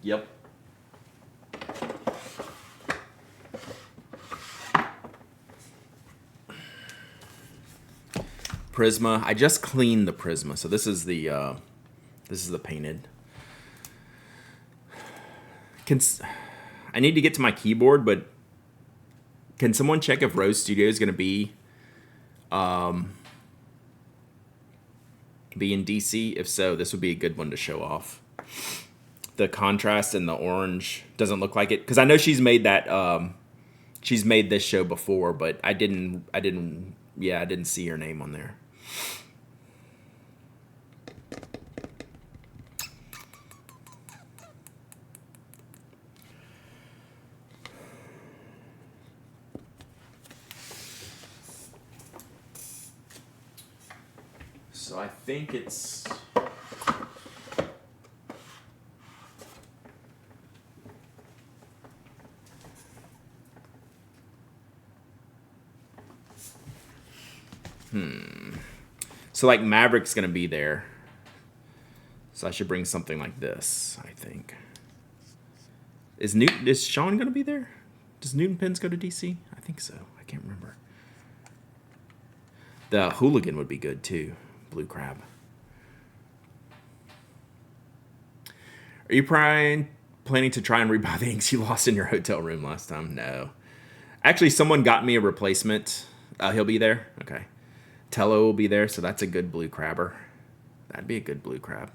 Yep. Prisma. I just cleaned the Prisma, so this is the painted. I need to get to my keyboard, but can someone check if Rose Studio is going to be in DC? If so, this would be a good one to show off. The contrast and the orange doesn't look like it, because I know she's made that. She's made this show before, but I didn't see her name on there. So I think it's so like Maverick's gonna be there. So I should bring something like this, I think. Is Sean gonna be there? Does Newton Pens go to DC? I think so. I can't remember. The Hooligan would be good too. Blue Crab. Are you planning to try and rebuy the inks you lost in your hotel room last time? No. Actually, someone got me a replacement. He'll be there? Okay. Tello will be there, so that's a good Blue Crabber. That'd be a good Blue Crab.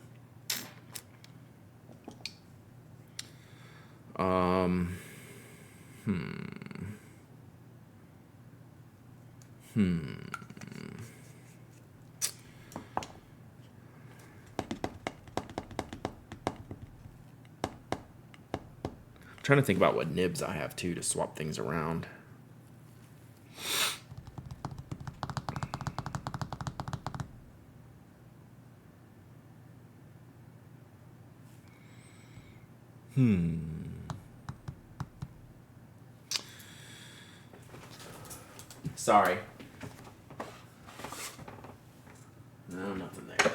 Trying to think about what nibs I have too to swap things around. Sorry. No, nothing there.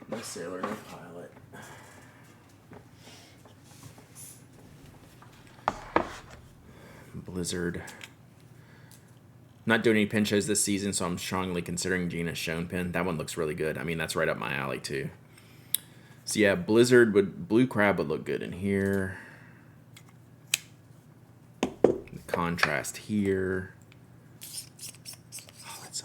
No sailor, no pilot. Blizzard. Not doing any pen shows this season, so I'm strongly considering Gina's Schoen pen. That one looks really good. I mean, that's right up my alley too. So yeah, Blue Crab would look good in here. The contrast here. Oh, that's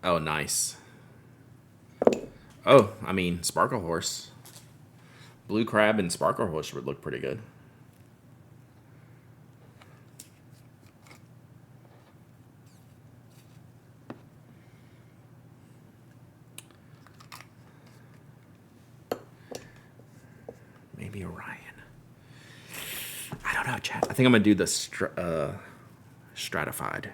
oh, nice. Oh, I mean, Sparkle Horse. Blue Crab and Sparkle Horse would look pretty good. Maybe Orion. I don't know, chat. I think I'm going to do the stratified.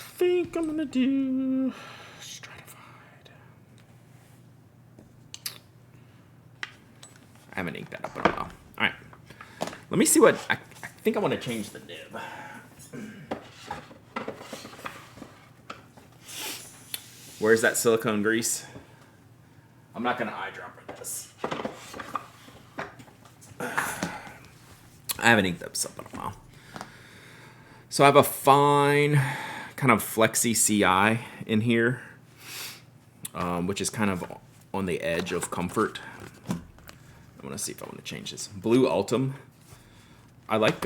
I think I'm gonna do stratified. I haven't inked that up in a while. All right, let me see what I think. I want to change the nib. Where's that silicone grease? I'm not gonna eyedropper this. I haven't inked up something in a while. So I have a fine kind of flexi CI in here, which is kind of on the edge of comfort. I want to see if I want to change this. Blue Ultim. I like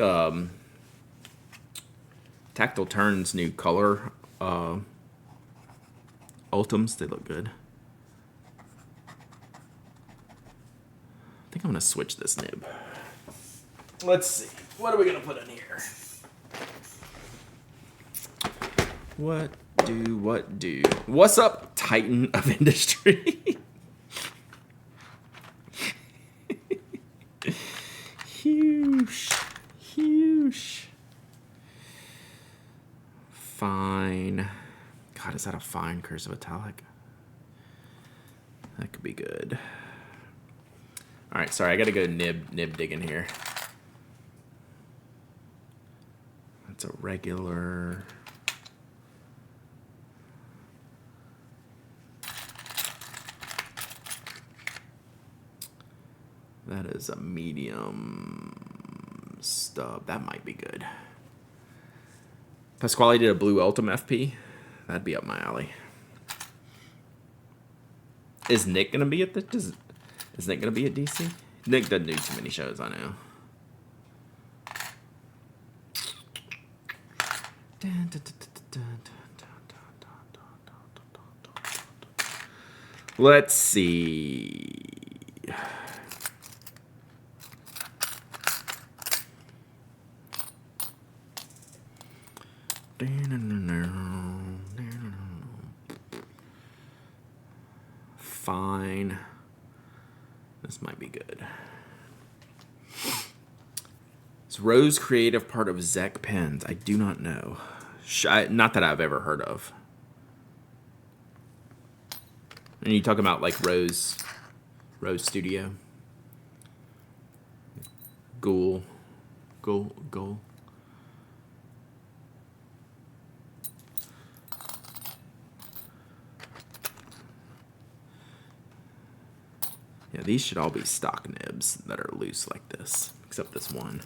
Tactile Turn's new color Ultims, they look good. I think I'm gonna switch this nib. Let's see. What are we gonna put in here? What do? What's up, Titan of Industry? Huge. Fine. God, is that a fine cursive italic? That could be good. All right, sorry, I gotta go nib digging here. That's a regular. That is a medium stub. That might be good. Pasquale did a blue Ultim FP. That'd be up my alley. Is Nick gonna be at the? Is Nick gonna be at DC? Nick doesn't do too many shows, I know. Let's see. Fine. This might be good. Is Rose Creative part of Zek Pens? I do not know. Not that I've ever heard of. And you talk about like Rose Studio. Ghoul. Yeah, these should all be stock nibs that are loose like this, except this one.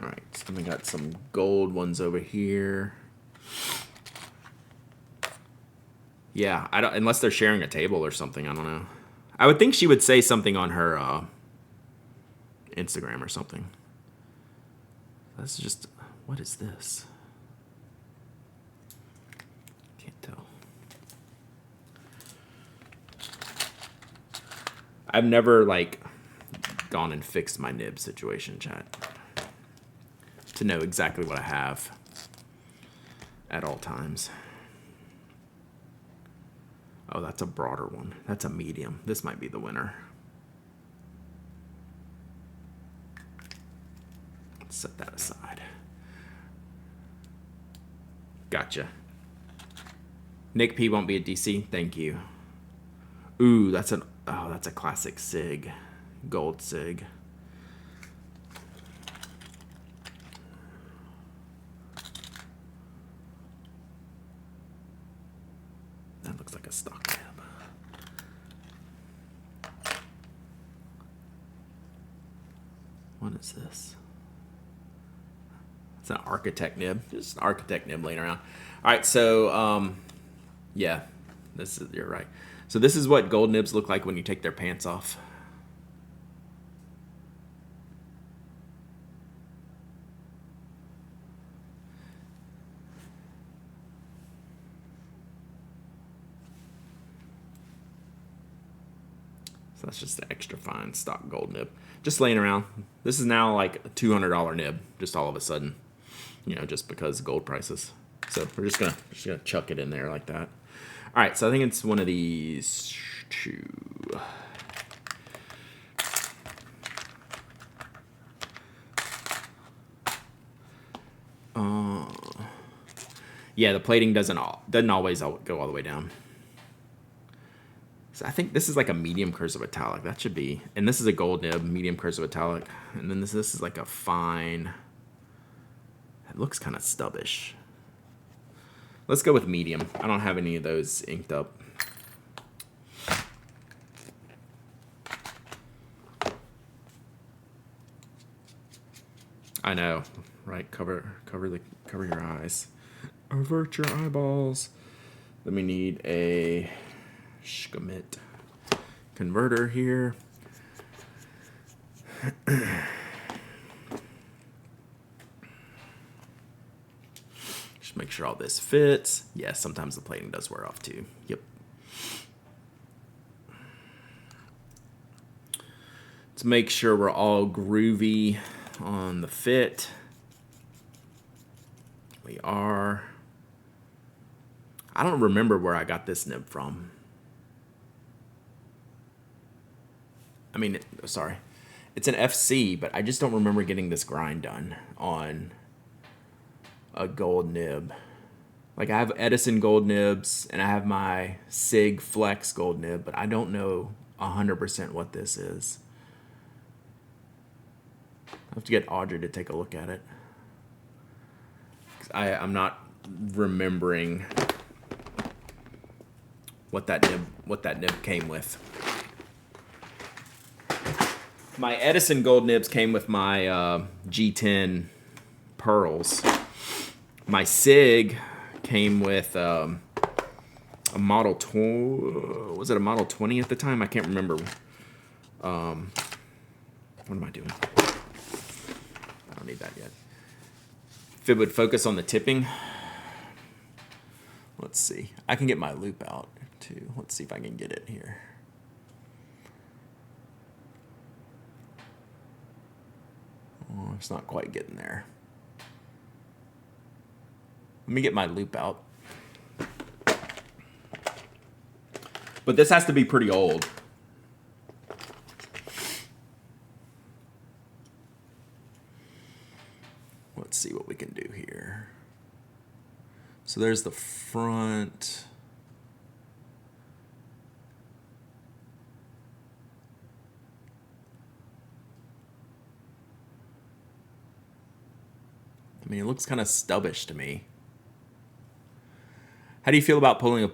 All right, so we got some gold ones over here. Yeah, I don't, unless they're sharing a table or something, I don't know. I would think she would say something on her Instagram or something. That's just, what is this? Can't tell. I've never like gone and fixed my nib situation, chat, to know exactly what I have at all times. Oh, that's a broader one. That's a medium. This might be the winner. Let's set that aside. Gotcha. Nick P won't be at DC. Thank you. Ooh, that's a classic SIG. Gold SIG. That looks like a stock nib. What is this? It's an architect nib. Just an architect nib laying around. All right, so yeah, you're right. So this is what gold nibs look like when you take their pants off. So that's just the extra fine stock gold nib. Just laying around. This is now like a $200 nib, just all of a sudden. You know, just because gold prices. So we're just gonna chuck it in there like that. All right, so I think it's one of these two. Yeah, the plating doesn't always go all the way down. So I think this is like a medium cursive italic. That should be, and this is a gold nib, medium cursive italic, and then this is like a fine. It looks kind of stubbish. Let's go with medium. I don't have any of those inked up. I know, right? Cover your eyes. Avert your eyeballs. Then we need a Schmidt converter here. Just make sure all this fits. Yes, sometimes the plating does wear off too. Yep. Let's make sure we're all groovy on the fit. We are. I don't remember where I got this nib from. I mean, sorry. It's an FC, but I just don't remember getting this grind done on a gold nib. Like, I have Edison gold nibs, and I have my Sig Flex gold nib, but I don't know 100% what this is. I have to get Audrey to take a look at it. I'm not remembering what that nib came with. My Edison gold nibs came with my G10 pearls. My Sig came with a model 20. Was it a model 20 at the time? I can't remember. What am I doing? I don't need that yet. If it would focus on the tipping. Let's see. I can get my loop out too. Let's see if I can get it here. Oh, it's not quite getting there. Let me get my loop out. But this has to be pretty old. Let's see what we can do here. So there's the front. I mean, it looks kind of stubbish to me. How do you feel about pulling out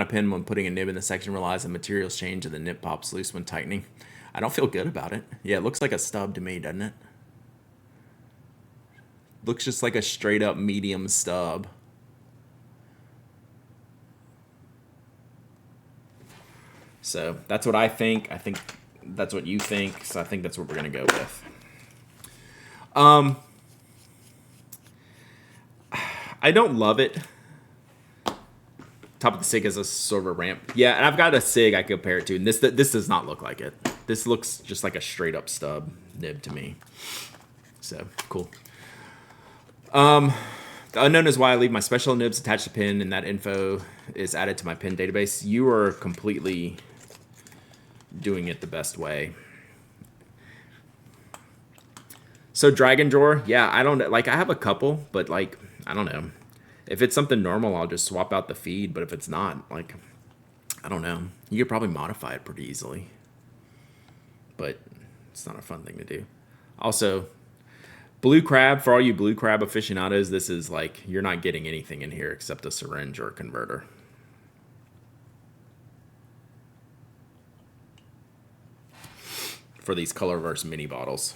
a pin when putting a nib in the section relies on materials change and the nib pops loose when tightening? I don't feel good about it. Yeah, it looks like a stub to me, doesn't it? Looks just like a straight up medium stub. So that's what I think. I think that's what you think. So I think that's what we're going to go with. I don't love it. Top of the Sig is a sort of a ramp. Yeah, and I've got a Sig I compare it to, and this does not look like it. This looks just like a straight up stub nib to me. So, cool. The unknown is why I leave my special nibs attached to pin, and that info is added to my pin database. You are completely doing it the best way. So Dragon Drawer, yeah, I don't like. I have a couple, but like, I don't know. If it's something normal, I'll just swap out the feed. But if it's not, like, I don't know. You could probably modify it pretty easily. But it's not a fun thing to do. Also, Blue Crab, for all you Blue Crab aficionados, this is like, you're not getting anything in here except a syringe or a converter. For these Colorverse mini bottles.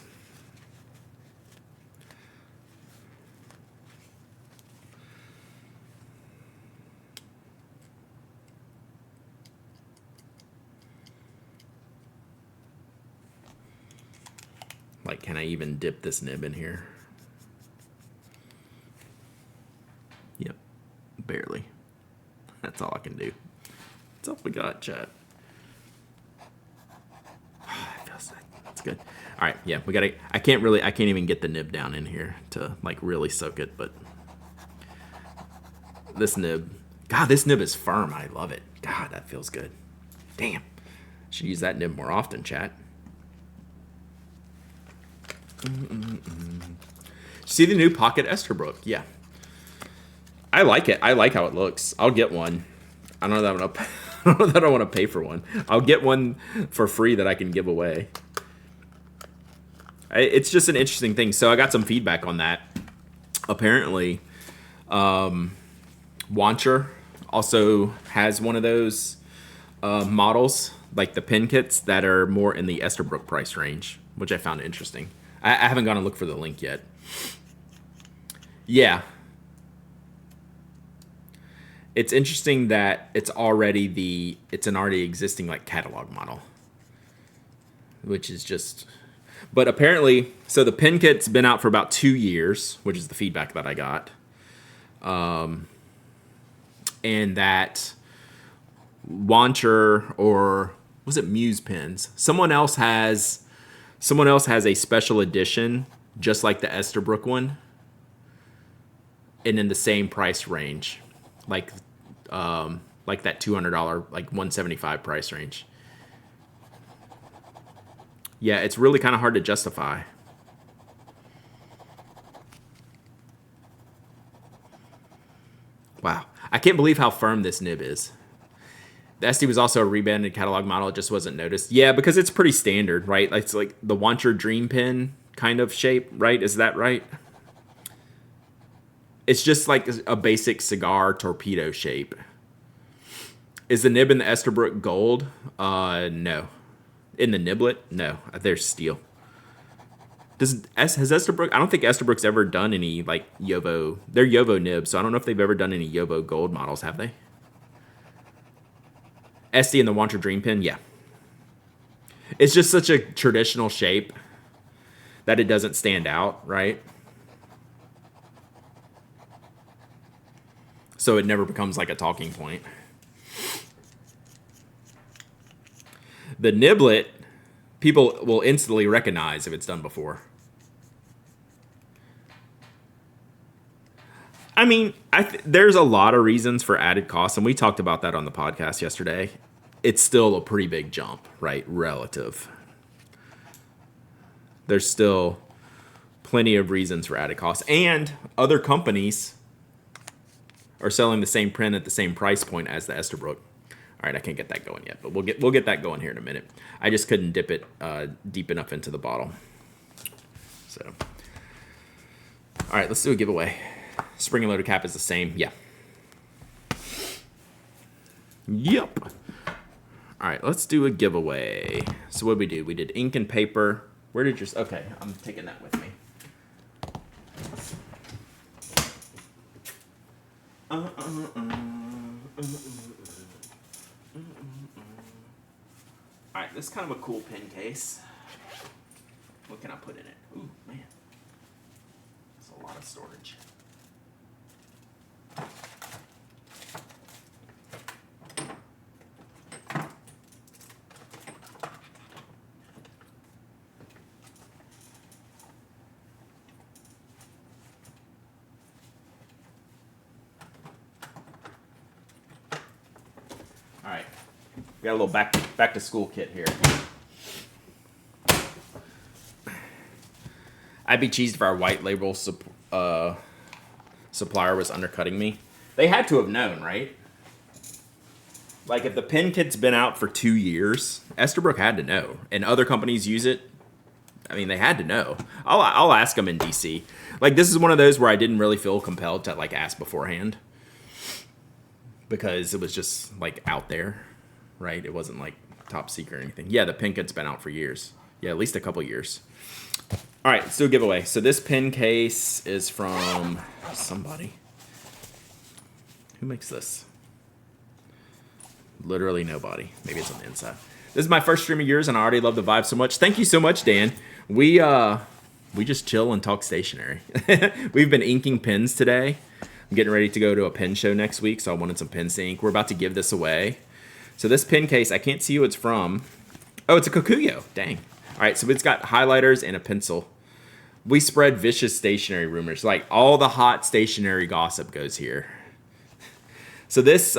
Like, can I even dip this nib in here? Yep, barely. That's all I can do. That's all we got, chat. That's good. All right, yeah, we gotta. I can't even get the nib down in here to like really soak it, but this nib, God, this nib is firm. I love it. God, that feels good. Damn, should use that nib more often, chat. See the new Pocket Esterbrook? Yeah. I like it. I like how it looks. I'll get one. I don't know that I want to pay for one. I'll get one for free that I can give away. It's just an interesting thing. So I got some feedback on that. Apparently, Wancher also has one of those models, like the pin kits that are more in the Esterbrook price range, which I found interesting. I haven't gone to look for the link yet. Yeah. It's interesting that it's an already existing like catalog model. Which is just, but apparently, so the pin kit's been out for about 2 years, which is the feedback that I got. and that Launcher, or was it Muse pens? Someone else has a special edition, just like the Estabrook one, and in the same price range, like that $200, like $175 price range. Yeah, it's really kind of hard to justify. Wow, I can't believe how firm this nib is. The SD was also a rebanded catalog model. It just wasn't noticed. Yeah, because it's pretty standard, right? It's like the Want Your Dream Pen kind of shape, right? Is that right? It's just like a basic cigar torpedo shape. Is the nib in the Estabrook gold? No. In the niblet? No. There's steel. Has Estabrook? I don't think Estabrook's ever done any like Yovo. They're Yovo nibs, so I don't know if they've ever done any Yovo gold models, have they? SD and the Want Your Dream Pen, yeah. It's just such a traditional shape that it doesn't stand out, right? So it never becomes like a talking point. The niblet, people will instantly recognize if it's done before. I mean, there's a lot of reasons for added costs, and we talked about that on the podcast yesterday. It's still a pretty big jump, right? Relative. There's still plenty of reasons for added costs, and other companies are selling the same print at the same price point as the Estabrook. All right, I can't get that going yet, but we'll get that going here in a minute. I just couldn't dip it deep enough into the bottle. So, all right, let's do a giveaway. Spring and loaded cap is the same. Yeah. Yep. All right, let's do a giveaway. So what did we do? We did ink and paper. Where did your... Okay, I'm taking that with me. All right, this is kind of a cool pen case. What can I put in it? Ooh, man. That's a lot of storage. All right, we got a little back to school kit here. I'd be cheesed if our white label supplier was undercutting me. They had to have known, right? Like if the pen kit's been out for 2 years, Estabrook had to know, and other companies use it. I mean, they had to know. I'll ask them in DC. Like this is one of those where I didn't really feel compelled to like ask beforehand, because it was just like out there, right? It wasn't like top secret or anything. Yeah, the pen kit's been out for years. Yeah, at least a couple years. All right, let's do a giveaway. So this pen case is from somebody. Who makes this? Literally nobody. Maybe it's on the inside. This is my first stream of yours, and I already love the vibe so much. Thank you so much, Dan. We just chill and talk stationery. We've been inking pens today. I'm getting ready to go to a pen show next week, so I wanted some pens to ink. We're about to give this away. So this pen case, I can't see who it's from. Oh, it's a Kokuyo. Dang. All right, so it's got highlighters and a pencil. We spread vicious stationery rumors. Like all the hot stationery gossip goes here. So this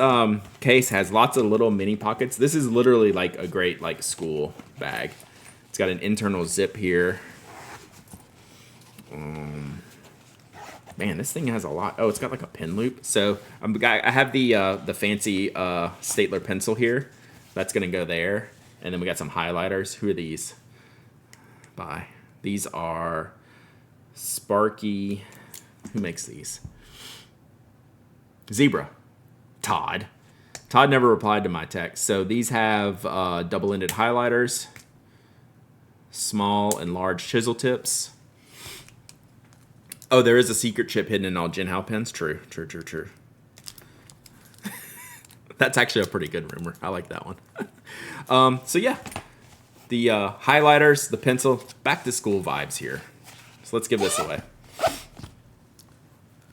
case has lots of little mini pockets. This is literally like a great like school bag. It's got an internal zip here. Man, this thing has a lot. Oh, it's got like a pen loop. So I have the fancy Statler pencil here. That's gonna go there. And then we got some highlighters. Who are these? These are Sparky. Who makes these? Zebra. Todd never replied to my text. So these have double-ended highlighters, small and large chisel tips. Oh, there is a secret chip hidden in all Jinhao pens. True. That's actually a pretty good rumor. I like that one. So yeah, the highlighters, the pencil, back to school vibes here. So let's give this away.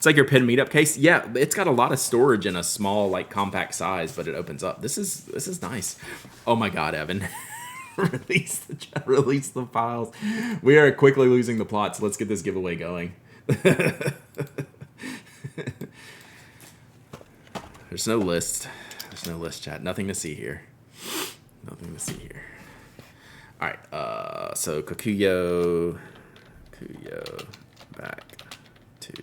It's like your pen meetup case. Yeah, it's got a lot of storage in a small, like, compact size, but it opens up. This is nice. Oh my God, Evan. Release the files. We are quickly losing the plot, so let's get this giveaway going. There's no list. There's no list, chat. Nothing to see here. Nothing to see here. All right. So Kukuyo back to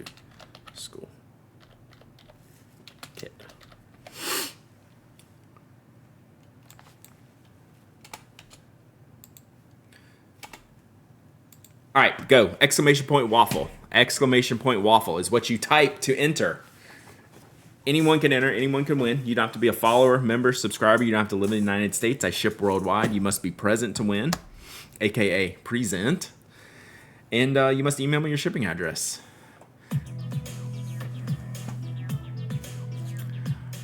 school. Kit. All right, go. Exclamation point waffle. Exclamation point waffle is what you type to enter. Anyone can enter. Anyone can win. You don't have to be a follower, member, subscriber. You don't have to live in the United States. I ship worldwide. You must be present to win, a.k.a. present. And you must email me your shipping address.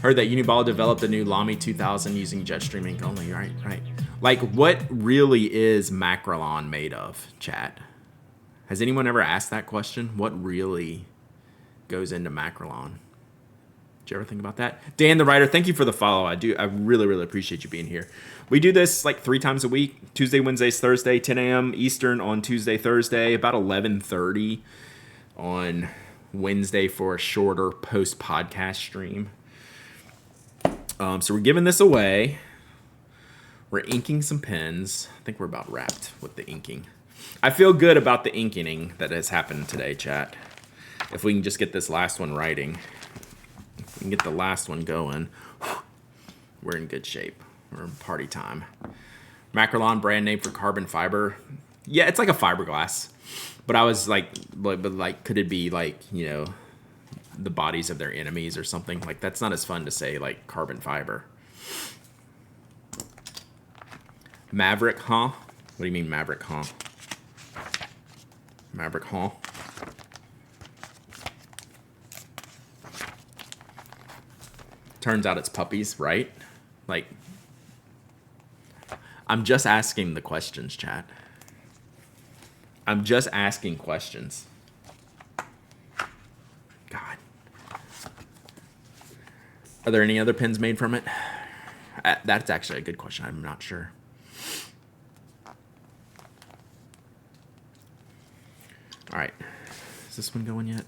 Heard that Uniball developed a new Lamy 2000 using Jetstream ink only. Right. Like, what really is Macrolon made of, chat? Has anyone ever asked that question? What really goes into Macrolon? Did you ever think about that? Dan the writer, thank you for the follow. I really, really appreciate you being here. We do this like 3 times a week. Tuesday, Wednesdays, Thursday, 10 a.m. Eastern on Tuesday, Thursday, about 11:30 on Wednesday for a shorter post-podcast stream. So we're giving this away. We're inking some pens. I think we're about wrapped with the inking. I feel good about the inking that has happened today, chat. If we can just get this last one writing, if we can get the last one going, we're in good shape. We're in party time. Macrolon, brand name for carbon fiber. Yeah, it's like a fiberglass. But I was like, could it be like, you know, the bodies of their enemies or something? Like, that's not as fun to say, like, carbon fiber. Maverick, huh? What do you mean Maverick, huh? Maverick, huh? Turns out it's puppies, right? Like, I'm just asking the questions, chat. I'm just asking questions. God. Are there any other pens made from it? That's actually a good question. I'm not sure. All right. Is this one going yet?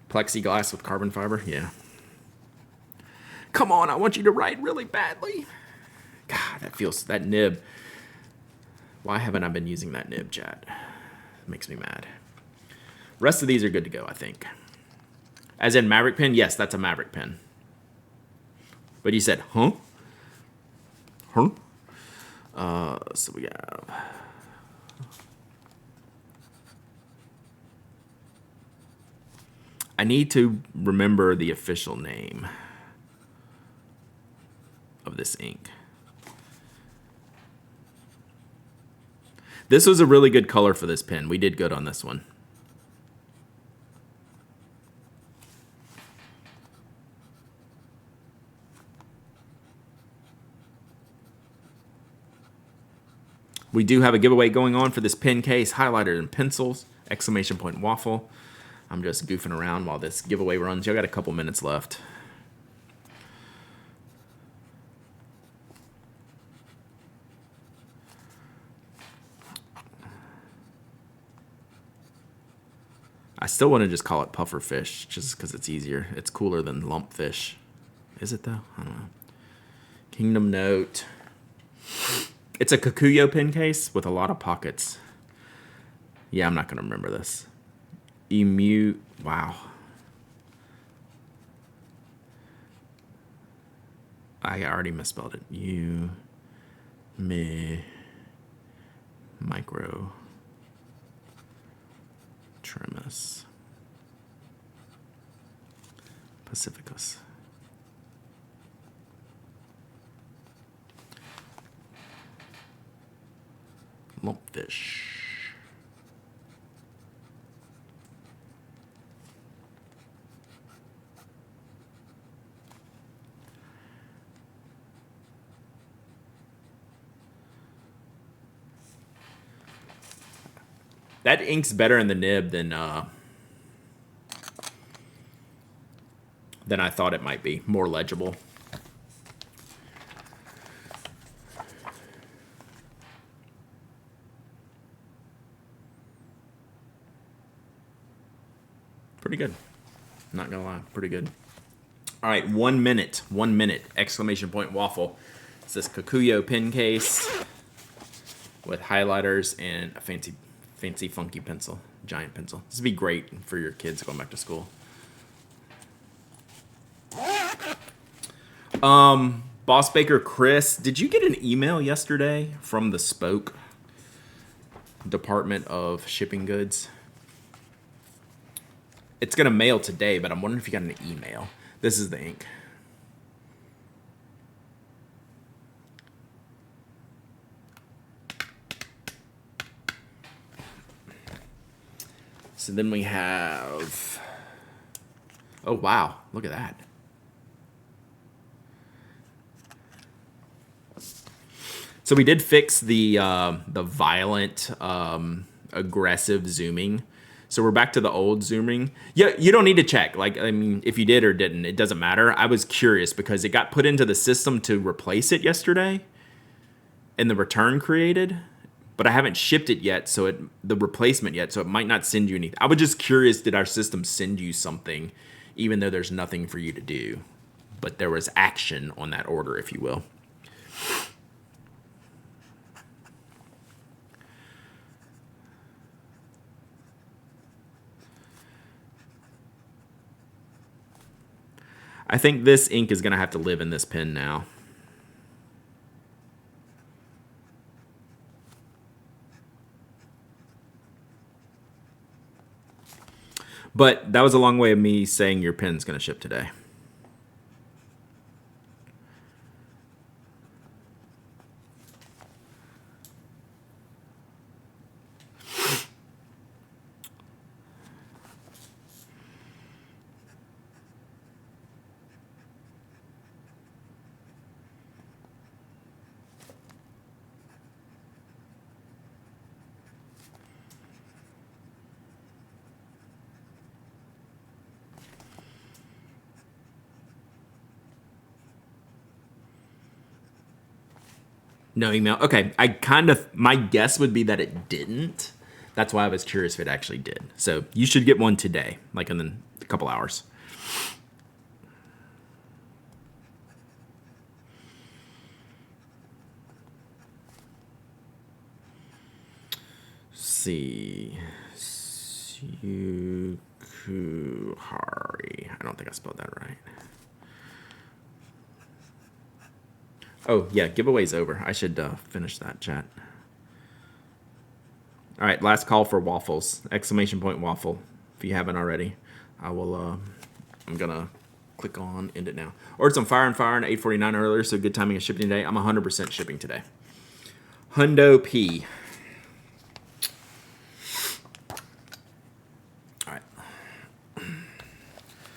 Plexiglass with carbon fiber? Yeah. Come on, I want you to write really badly. God, that nib. Why haven't I been using that nib, chat? It makes me mad. Rest of these are good to go, I think. As in Maverick pen? Yes, that's a Maverick pen. But you said, huh? Huh? So we have... I need to remember the official name of this ink. This was a really good color for this pen. We did good on this one. We do have a giveaway going on for this pen case, highlighter and pencils, exclamation point waffle. I'm just goofing around while this giveaway runs. Y'all got a couple minutes left. I still want to just call it puffer fish, just because it's easier. It's cooler than lump fish. Is it though? I don't know. Kingdom Note. It's a Kukuyo pen case with a lot of pockets. Yeah, I'm not going to remember this. Emu. Wow. I already misspelled it. Micro. Trimus. Pacificus. Lumpfish. That ink's better in the nib than than I thought it might be. More legible. Pretty good. Not gonna lie, pretty good. All right, 1 minute. 1 minute! Exclamation point waffle. It's this Kikuyo pen case with highlighters and a fancy funky pencil, giant pencil. This would be great for your kids going back to school. Boss Baker Chris, did you get an email yesterday from the Spoke Department of Shipping Goods? It's gonna mail today, but I'm wondering if you got an email. This is the ink. So then we have, oh wow, look at that. So we did fix the violent, aggressive zooming. So we're back to the old zooming. Yeah, you don't need to check. Like, I mean, if you did or didn't, it doesn't matter. I was curious because it got put into the system to replace it yesterday, and the return created, but I haven't shipped it yet. So the replacement yet. So it might not send you anything. I was just curious. Did our system send you something, even though there's nothing for you to do, but there was action on that order, if you will. I think this ink is going to have to live in this pen now. But that was a long way of me saying your pen's going to ship today. No email. Okay, my guess would be that it didn't. That's why I was curious if it actually did. So you should get one today, like in a couple hours. See. Sukuhari. I don't think I spelled that right. Oh, yeah, giveaway's over. I should finish that, chat. All right, last call for waffles. Exclamation point waffle. If you haven't already, I will, I'm going to click on end it now. Ordered some Fire and Fire at 8:49 earlier, so good timing of shipping today. I'm 100% shipping today. Hundo P. All right.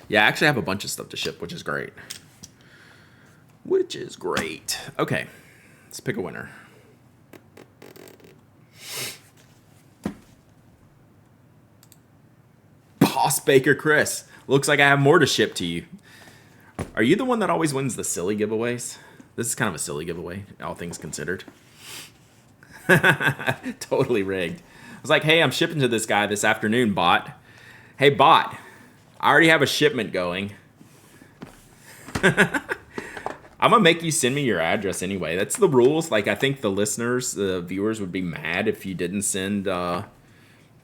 Yeah, I actually have a bunch of stuff to ship, which is great. Okay, let's pick a winner. Boss Baker Chris. Looks like I have more to ship to you. Are you the one that always wins the silly giveaways? This is kind of a silly giveaway, all things considered. Totally rigged. I was like, hey, I'm shipping to this guy this afternoon, bot. Hey, bot, I already have a shipment going. I'm going to make you send me your address anyway. That's the rules. Like, I think the listeners, the viewers would be mad if you didn't send your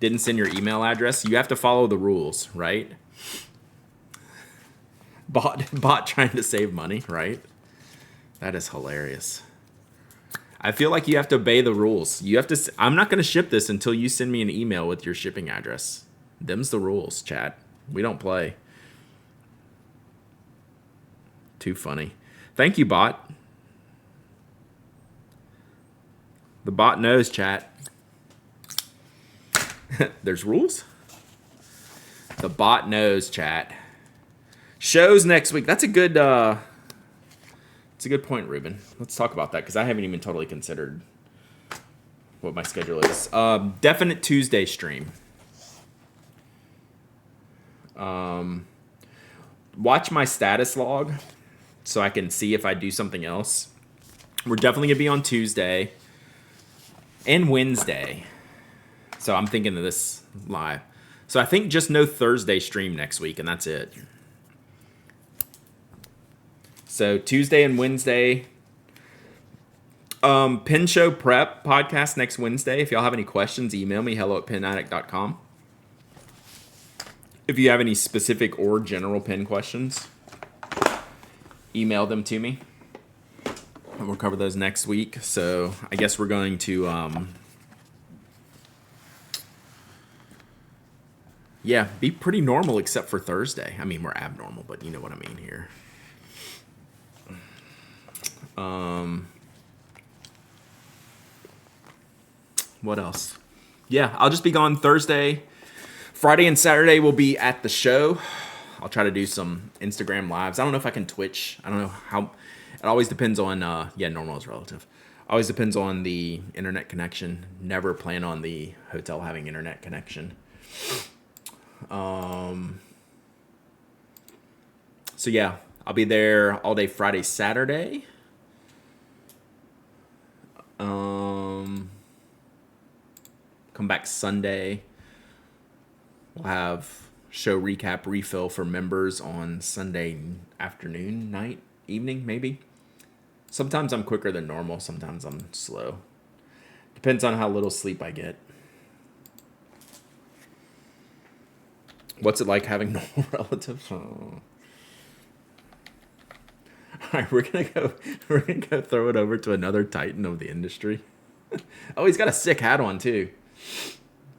email address. You have to follow the rules, right? Bot trying to save money, right? That is hilarious. I feel like you have to obey the rules. I'm not going to ship this until you send me an email with your shipping address. Them's the rules, chat. We don't play. Too funny. Thank you, bot. The bot knows, chat. There's rules? The bot knows, chat. Shows next week. That's a good point, Ruben. Let's talk about that because I haven't even totally considered what my schedule is. Definite Tuesday stream. watch my status log so I can see if I do something else. We're definitely going to be on Tuesday and Wednesday. So I'm thinking of this live. So I think just no Thursday stream next week, and that's it. So Tuesday and Wednesday. Pin Show Prep podcast next Wednesday. If y'all have any questions, email me, hello@pinaddict.com. If you have any specific or general pin questions, email them to me. And we'll cover those next week. So I guess we're going to, be pretty normal except for Thursday. I mean, we're abnormal, but you know what I mean here. What else? Yeah, I'll just be gone Thursday. Friday and Saturday will be at the show. I'll try to do some Instagram lives. I don't know if I can Twitch. I don't know how. It always depends on, normal is relative. Always depends on the internet connection. Never plan on the hotel having internet connection. So yeah, I'll be there all day Friday, Saturday. Come back Sunday. We'll have show recap refill for members on Sunday afternoon, night, evening, maybe. Sometimes I'm quicker than normal. Sometimes I'm slow. Depends on how little sleep I get. What's it like having no relatives? Oh. All right, we're gonna go throw it over to another titan of the industry. Oh, he's got a sick hat on too.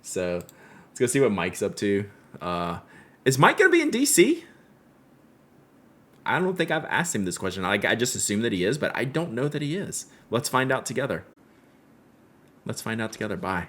So let's go see what Mike's up to. Is Mike gonna be in DC? I don't think I've asked him this question. I just assume that he is, but I don't know that he is. Let's find out together. Bye.